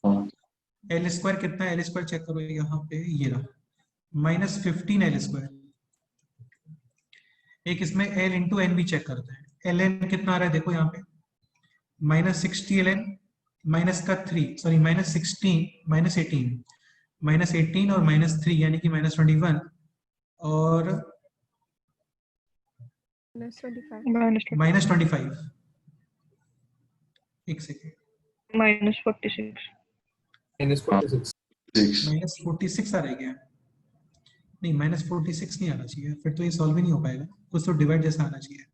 हाँ, L स्क्वायर कितना है? L स्क्वायर चेक करो यहाँ पे, ये रहा माइनस 15L स्क्वायर। एक इसमें L इंटू एन भी चेक करते हैं, Ln कितना आ रहा है देखो यहाँ पे, माइनस 60Ln माइनस का 3, सॉरी माइनस 16 माइनस 18, माइनस 18 और माइनस 3 यानी कि माइनस 21 और माइनस 25। एक सेकेंड, माइनस 46। minus 46. 6. माइनस 46 आ रहा है क्या? नहीं माइनस 46 नहीं आना चाहिए, फिर तो ये सॉल्व ही नहीं हो पाएगा, कुछ तो डिवाइड जैसा आना चाहिए।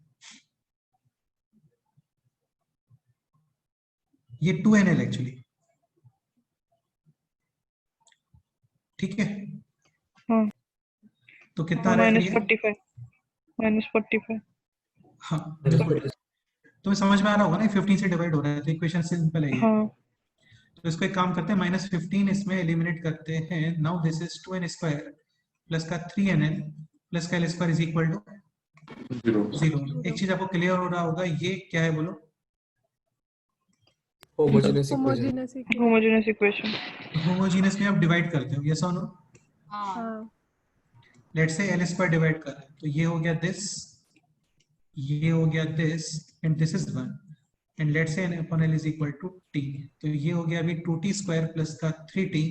ये 2NL एक्चुअली, ठीक है? हाँ। तो कितना आ रहा है माइनस फिर ये? 45। माइनस 45। हाँ Minus बिल्कुल, 46. तुम्हें समझ में आ रहा होगा ना, 15 से डिवाइड हो रहा है तो इक्वेशन सिंपल है ये। हाँ। तो इसको एक काम करते हैं, माइनस 15 इसमें एलिमिनेट करते हैं। Now this is 2n square plus का 3NL प्लस का L square is equal to 0। एक चीज आपको क्लियर हो रहा होगा, ये क्या है बोलो? Homogeneous equation. Homogeneous equation. Homogeneous में आप डिवाइड करते हो, यस और नो? हाँ। Let's say L square divide कर रहे हैं, तो ये हो गया दिस, ये हो गया this and this is 1 and let's say n upon L is equal to t। तो ये हो गया अभी 2t स्क्वायर प्लस का 3t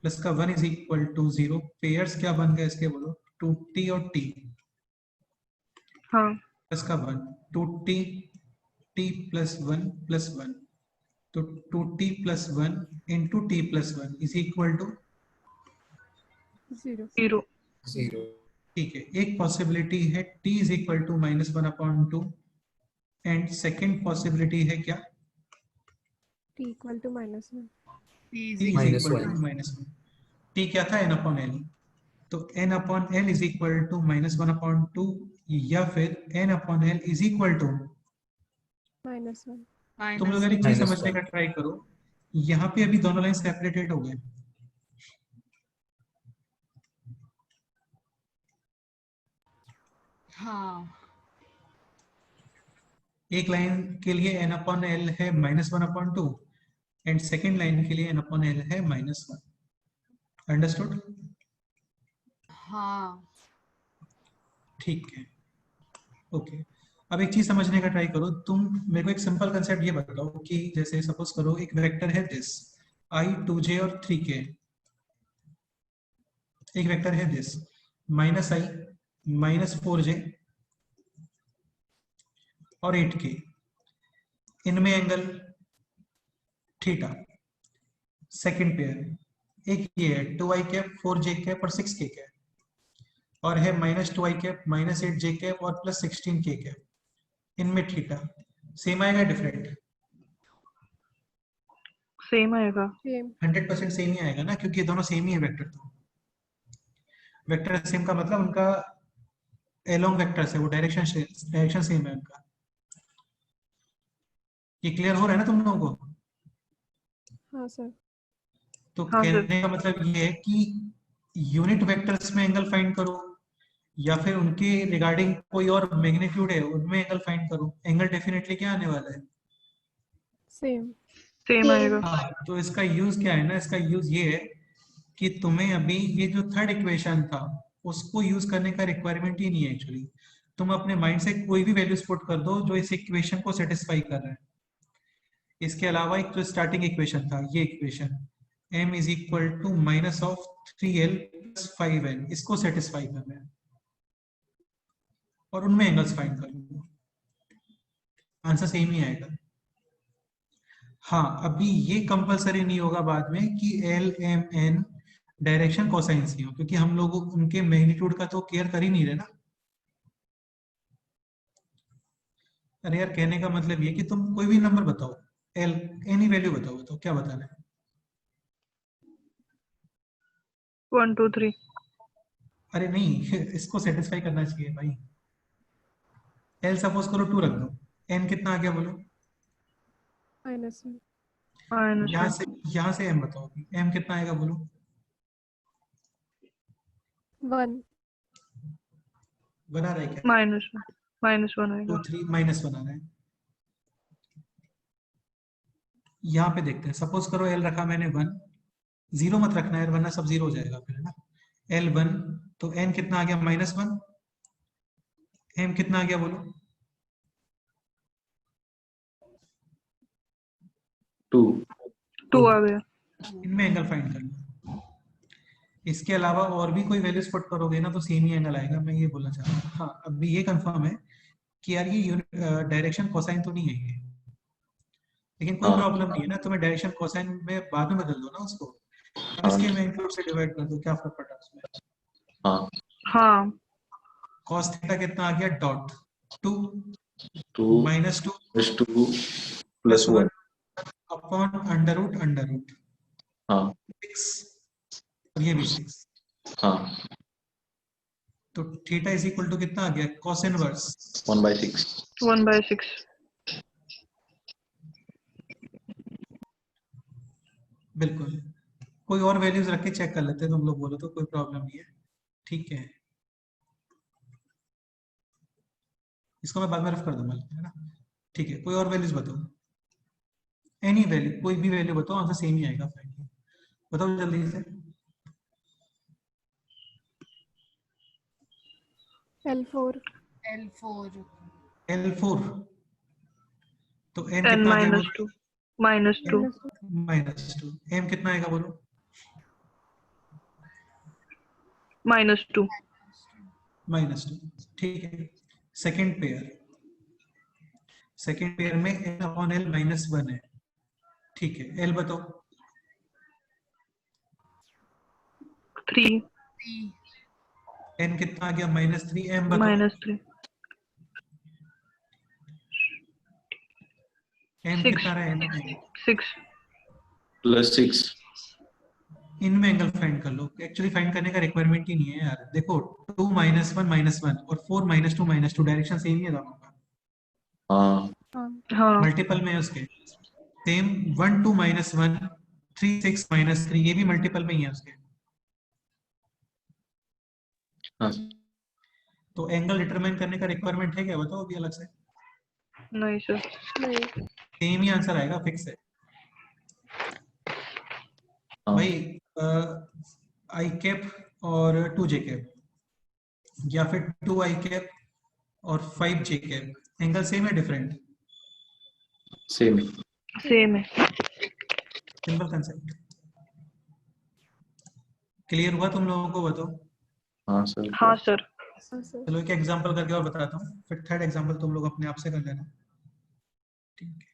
प्लस का 1 is equal to 0। पेयर्स क्या बन गए इसके बोलो? 2t और t हाँ। प्लस का 1, 2t t प्लस 1 प्लस 1, तो 2t plus 1 into t plus 1 is equal to 0। 0. ठीक है। एक पॉसिबिलिटी है t is equal to minus 1/2 and second possibility है क्या? t equal to -1। t is Minus equal to 1. -1। t क्या था? n upon l। तो n upon l is equal to -1/2 या फिर n upon l is equal to -1। तुम लोग एक चीज Minus समझने 1. का ट्राई करो, यहाँ पे अभी दोनों लाइन सेपरेटेड हो गए, हाँ। एक लाइन के लिए n upon l है -1/2 एंड सेकेंड लाइन के लिए n upon l है -1। अंडरस्टूड? हाँ। ठीक है, ओके। अब एक चीज समझने का ट्राई करो तुम। मेरे को एक सिंपल कंसेप्ट ये बताओ कि जैसे सपोज करो एक वेक्टर है दिस I 2j और 3k, एक वेक्टर है दिस -i -4j और 8k, इनमें एंगल थीटा। सेकंड पेयर एक ये है 2i कैप 4j कैप और 6k कैप, और है -2i कैप -8j कैप और +16k कैप, इनमें थीटा। सेम आएगा डिफरेंट? सेम आएगा। सेम 100% सेम ही आएगा ना, क्योंकि ये दोनों सेम ही है वेक्टर। तो वेक्टर सेम का मतलब उनका एलोंग वेक्टर से वो डायरेक्शन सेम है उनका। ये क्लियर हो रहा है ना तुम लोगों को? हाँ सर। तो हाँ सर। कहने का मतलब ये है कि यूनिट वेक्टर्स में एंगल फाइंड करो या फिर उनके रिगार्डिंग कोई और मैग्नीट्यूड है उनमें एंगल फाइंड करो, एंगल डेफिनेटली क्या आने वाला है? सेम सेम आएगा। हाँ, तो इसका यूज क्या है ना, इसका यूज ये है कि तुम्हें अभी ये जो थर्ड इक्वेशन था उसको यूज करने का रिक्वायरमेंट ही नहीं है एक्चुअली। तुम अपने माइंड से कोई भी वैल्यूज पुट कर दो जो इस इक्वेशन को सेटिस्फाई कर रहा है। इसके अलावा एक जो स्टार्टिंग इक्वेशन था ये equation m is equal to -3l + 5n, इसको सेटिस्फाई कर रहे हैं और उनमें एंगल्स फाइंड कर लो, आंसर सेम ही आएगा। हाँ, अभी ये कंपलसरी नहीं होगा बाद में कि l m n direction cosines ही हो, क्योंकि हम लोग उनके मैग्नीट्यूड का तो केयर कर ही नहीं रहे ना। अरे यार, कहने का मतलब ये कि तुम कोई भी नंबर बताओ, l एनी वैल्यू बताओ क्या बताना है? 1 2 3। अरे नहीं, इसको सेटिस्फाई करना चाहिए भाई। l सपोज करो 2 रख दो, n कितना आ गया बोलो? -1 यहाँ से m बताओ, m कितना आएगा बोलो? 1 बना रहा है क्या? -1 आएगा। 2 3 -1 आ रहा है। यहाँ पे देखते हैं, सपोज करो l रखा मैंने 1, 0 मत रखना यार वरना सब 0 हो जाएगा फिर, है ना। l 1 तो n कितना आ गया? -1। m कितना आ गया बोलो? 2 आ गया। इनमें एंगल फाइंड कर लो। इसके अलावा और भी कोई वैल्यूज पुट करोगे ना तो सेम ही एंगल आएगा, मैं ये बोलना चाह रहा हूँ। हाँ, अब भी ये कंफर्म है कि यार ये डायरेक्शन कोसाइन तो नहीं है ये, लेकिन कोई प्रॉब्लम नहीं है ना, तुम्हें डायरेक्शन कोसाइन में बाद में बदल दो ना उसको। अब इसके मैग्नीट्यूड से डिवाइड कर दो, क्या फर्क पड़ता है उसमें? हाँ। cos थीटा कितना आ गया? डॉट 2 -2 + 1 अपॉन √√6, और ये भी 6। तो थीटा इज इक्वल टू कितना आ गया? cos inverse 1/6। बिल्कुल। कोई और वैल्यूज रख के चेक कर लेते हैं, तुम लोग बोलो तो कोई प्रॉब्लम नहीं है, ठीक है। इसको मैं बाद में रफ कर दूंगा, है ना, ठीक है। कोई और वैल्यूज बताओ, एनी वैल्यू, कोई भी वैल्यू बताओ, आंसर सेम ही आएगा। बताओ जल्दी से। L4 तो n कितना आ गया बोलो? -2 -2 -2। m कितना आएगा बोलो? -2 -2, ठीक है। सेकंड पेयर में n अपॉन l -1 है, ठीक है। l बताओ? 3 n कितना आ गया? -3। m बताओ? -3 m 6 कितना रहा है? 6 +6। इनमें एंगल फाइंड कर लो। एक्चुअली फाइंड करने का रिक्वायरमेंट ही नहीं है यार। देखो 2 -1 -1 और 4 -2 डायरेक्शन सेम ही है दोनों का, हाँ। मल्टीपल में है उसके। सेम 1 2 -1 3 6 -3, ये भी मल्टीपल में ही है उसके। तो एंगल डिटरमाइन करने का रिक्वायरमेंट है क्या, बताओ अभी अलग से? नहीं सर। सेम ही आंसर आएगा, फिक्स है भाई। आई कैप और 2j कैप, या फिर 2i कैप और 5j कैप, एंगल सेम है डिफरेंट? सेम। सेम है। Simple concept. क्लियर हुआ तुम लोगों को? बताओ। हाँ सर। हाँ सर। हाँ सर। चलो एक एग्जांपल करके और बताता हूँ, फिर थर्ड एग्जांपल तुम लोग अपने आप से कर लेना। ठीक है।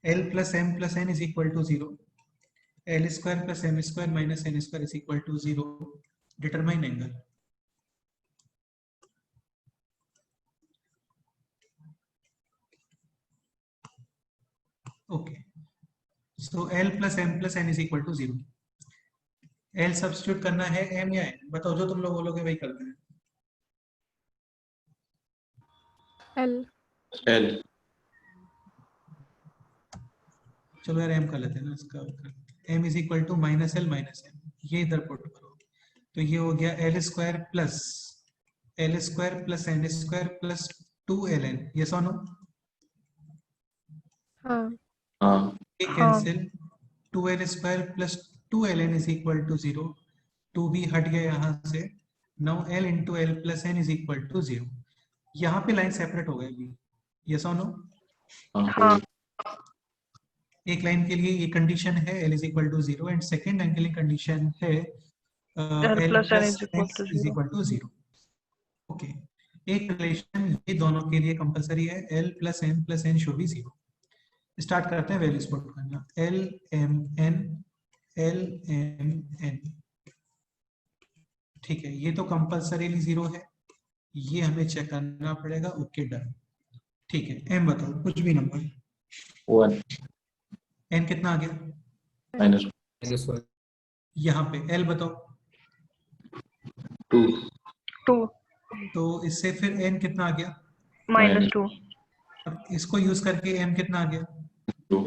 L plus m plus n is equal to 0. L square plus m square minus n square is equal to 0. Determine angle. Okay. So L plus m plus n is equal to 0. L substitute करना है m या n? बताओ, जो तुम लोग बोलोगे वही करते हैं। L। L। चलो यार m कर लेते हैं ना इसका। m is equal to minus L minus M, ये इधर पुट करो तो ये हो गया L square plus N square plus 2ln। ये सुनो, हाँ। हाँ। ये हाँ। Cancel. 2l square plus 2ln is equal to 0। 2 भी हट गया यहाँ से। Now l into L plus N is equal to 0। यहाँ पे लाइन सेपरेट हो गई। ये सुनो, हाँ। एक लाइन के लिए ये कंडीशन है l is equal to 0 and second line के लिए कंडीशन है L l plus n plus is equal to is 0. Equal to 0। Okay, एक रिलेशन ये दोनों के लिए कंपलसरी है, l plus n should be 0। Start करते हैं वैल्यूज पुट करना। l m n, ठीक है, ये तो कंपलसरीली 0 है, ये हमें चेक करना पड़ेगा। Okay done. ठीक है, m बताओ कुछ भी नंबर। 1 n कितना आ गया? minus -1 यहाँ पे l बताओ। 2 2 तो इससे फिर n कितना आ गया? -2 अब इसको यूज करके m कितना आ गया? 2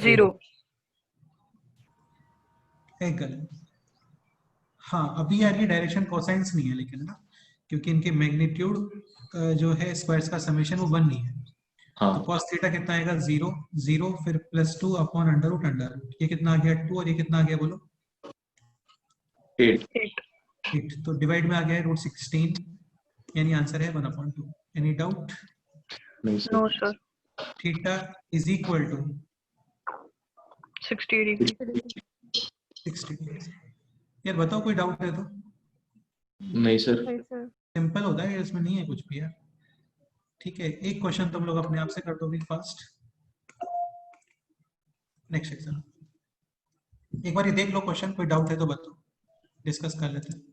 0. एक गलत। हाँ, अभी यार ये डायरेक्शन कोसाइंस नहीं है लेकिन ना, क्योंकि इनके मैग्नीट्यूड जो है स्क्वायर्स का समेशन वो 1 नहीं है। हाँ तो cos थीटा कितना आएगा? 0 0 फिर +2 अपॉन अंडर रूट। ये कितना आ गया? 2 और ये कितना आ गया बोलो? 8 8। तो डिवाइड में आ गया है √16, यानी आंसर है 1/2। Any doubt? नहीं No सर। sir. Theta is equal to 60 degree. 60। यार बताओ, कोई डाउट है तो? नहीं सर। नहीं सर। सिंपल होता है, इसमें नहीं है कुछ भी यार। ठीक है, एक क्वेश्चन तुम लोग अपने आप से कर दोगे फास्ट। नेक्स्ट एग्जाम, एक बार ये देख लो क्वेश्चन, कोई डाउट है तो बताओ, डिस्कस कर लेते हैं।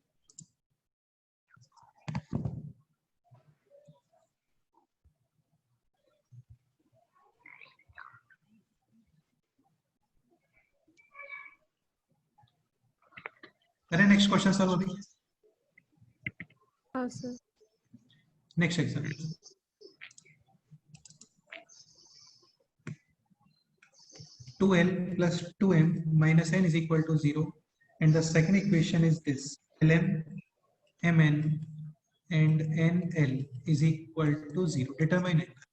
अरे नेक्स्ट क्वेश्चन सर अभी। हाँ sir. Next exam, two L plus 2m minus n is equal to 0, and the second equation is this: ln mn and nl is equal to 0. Determine it.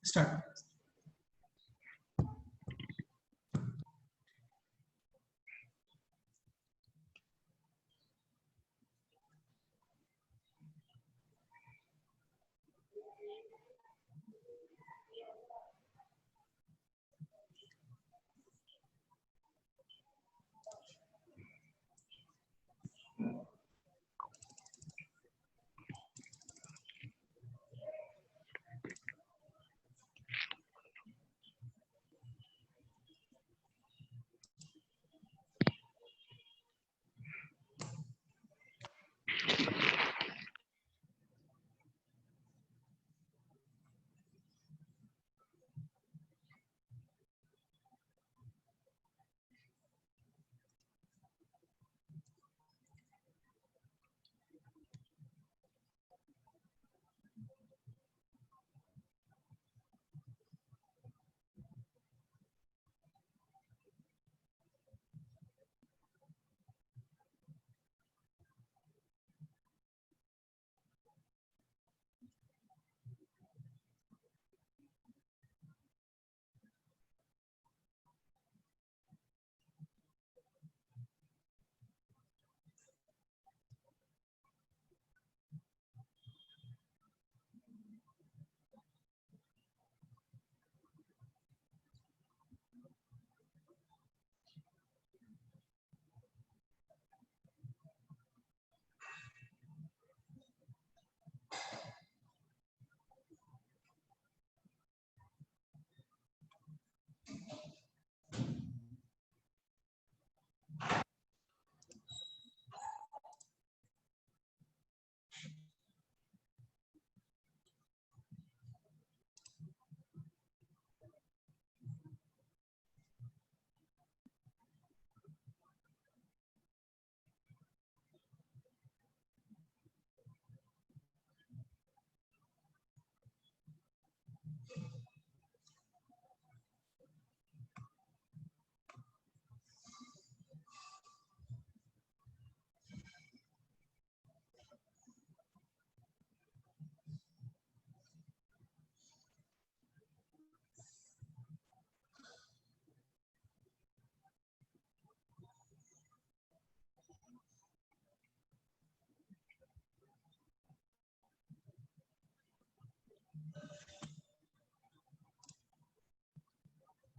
Start.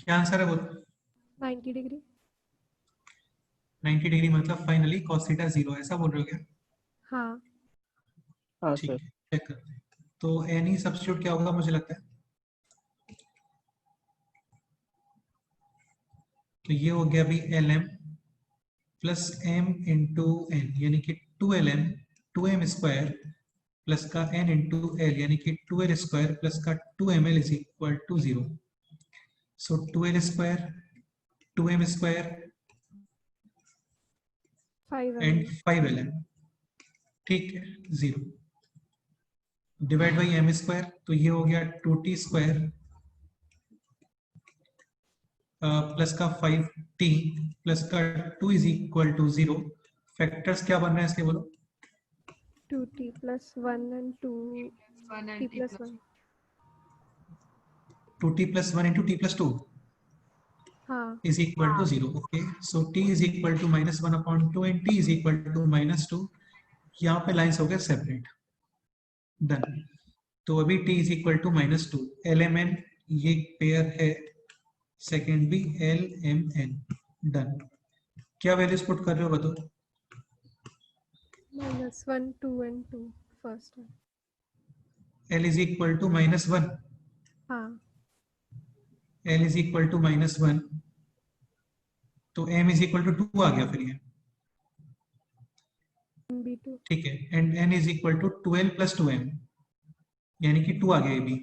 क्या answer है बोलो? 90 degree. 90 degree मतलब finally cos theta 0, ऐसा बोल रहे हो क्या? हाँ। हाँ ठीक सर। है, चेक करते हैं। तो एनी सब्स्टिट्यूट क्या होगा मुझे लगता है? तो ये हो गया अभी lm plus m into N, यानी कि 2lm 2m स्क्वायर प्लस का n इंटू एल, यानी कि 2l स्क्वायर प्लस का 2ml is equal to 0। So 2l square 2m square 5 and mm। 5lm, ठीक है, 0 डिवाइड बाई एम स्क्वायर, तो ये हो गया 2t स्क्वायर प्लस का 5t प्लस का 2 इज इक्वल टू 0। फैक्टर्स क्या बन रहे हैं इसके बोलो? 2t plus 1 and 2t plus 1। 2t plus 1 into t plus 2 हाँ। is equal to 0. Okay, so t is equal to minus 1 upon 2 and t is equal to minus 2. यहाँ पे lines हो गए सेपरेट, डन। तो अभी t is equal to minus 2, lmn ये pair है, second भी lmn, डन। क्या वैल्यूज पुट कर रहे हो बताओ? -1 2 and 2 first one। l is equal to minus 1, हाँ। l is equal to minus 1, तो m is equal to 2 आ गया फिर ये, b2। ठीक है, and n is equal to 12 plus 2m, यानी कि 2 आ गया ये भी।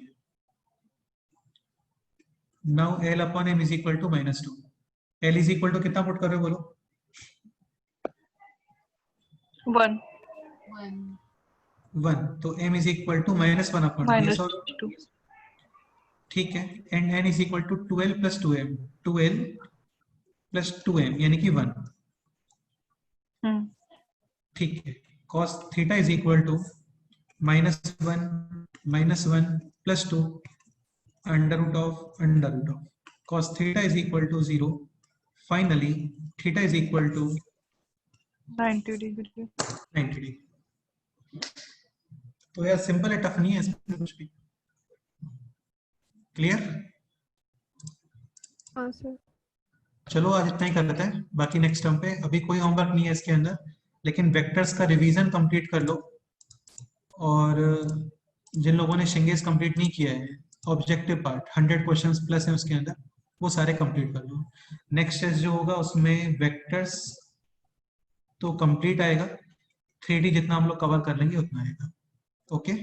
Now l upon m is equal to minus 2। l is equal to कितना पुट कर रहे हो बोलो? 1 1, तो m is equal to minus 1 upon minus 2 ठीक है, and n is equal to 12 plus 2m, 12 plus 2m यानी कि 1, ठीक है। cos theta is equal to -1 plus 2 under root of cos theta is equal to 0। Finally theta is equal to 90 degree. 90 degree. तो यार simple है, tough नहीं है इसमें कुछ भी। क्लियर? हाँ सर। चलो आज इतना ही कर लेते हैं, बाकी नेक्स्ट टर्म पे। अभी कोई होमवर्क नहीं है इसके अंदर, लेकिन वेक्टर्स का रिवीजन कंप्लीट कर लो, और जिन लोगों ने शिंगेस कंप्लीट नहीं किया है, ऑब्जेक्टिव पार्ट 100 क्वेश्चंस प्लस है उसके अंदर, वो सारे कंप्लीट कर लो। नेक्स्ट टेस्ट जो होगा उसमें वेक्टर्स तो कंप्लीट आएगा, 3D जितना हम लोग कवर कर लेंगे उतना आएगा। ओके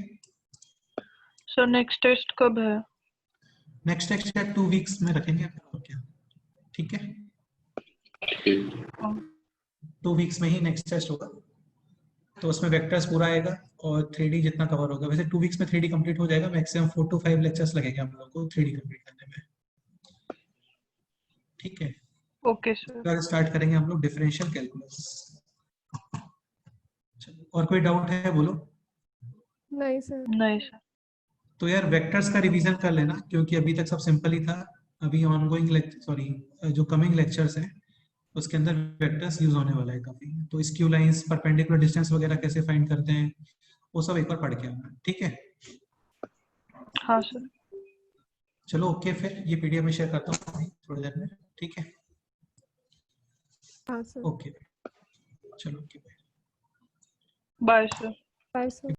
सर नेक्स्ट टेस्ट कब है? नेक्स्ट टेस्ट या 2 वीक्स में रखेंगे क्या? ठीक है, 2 वीक्स में ही नेक्स्ट टेस्ट होगा, तो उसमें वेक्टर्स पूरा आएगा और 3D जितना कवर होगा। वैसे 2 वीक्स में 3D कंप्लीट हो जाएगा, मैक्सिमम 4 to 5 लेक्चर्स लगेंगे हम लोग को 3D कंप्लीट करने में। ठीक है, ओके सर। कल स्टार्ट करेंगे हम लोग डिफरेंशियल कैलकुलस। और कोई डाउट है बोलो? नहीं सर। नहीं सर। तो यार वेक्टर्स का रिवीजन कर लेना, क्योंकि अभी तक सब सिंपल ही था। अभी ऑनगोइंग जो कमिंग लेक्चर्स हैं उसके अंदर वेक्टर्स यूज होने वाला है काफी। तो स्क्यू लाइंस, परपेंडिकुलर डिस्टेंस वगैरह कैसे फाइंड करते हैं, वो सब एक बार पढ़ के आना, ठीक है? हाँ सर। चलो ओके, फिर ये पीडीएफ में शेयर करता हूँ थोड़ी देर में, ठीक है? हाँ सर। ओके, चलो okay, bye sir. Bye sir.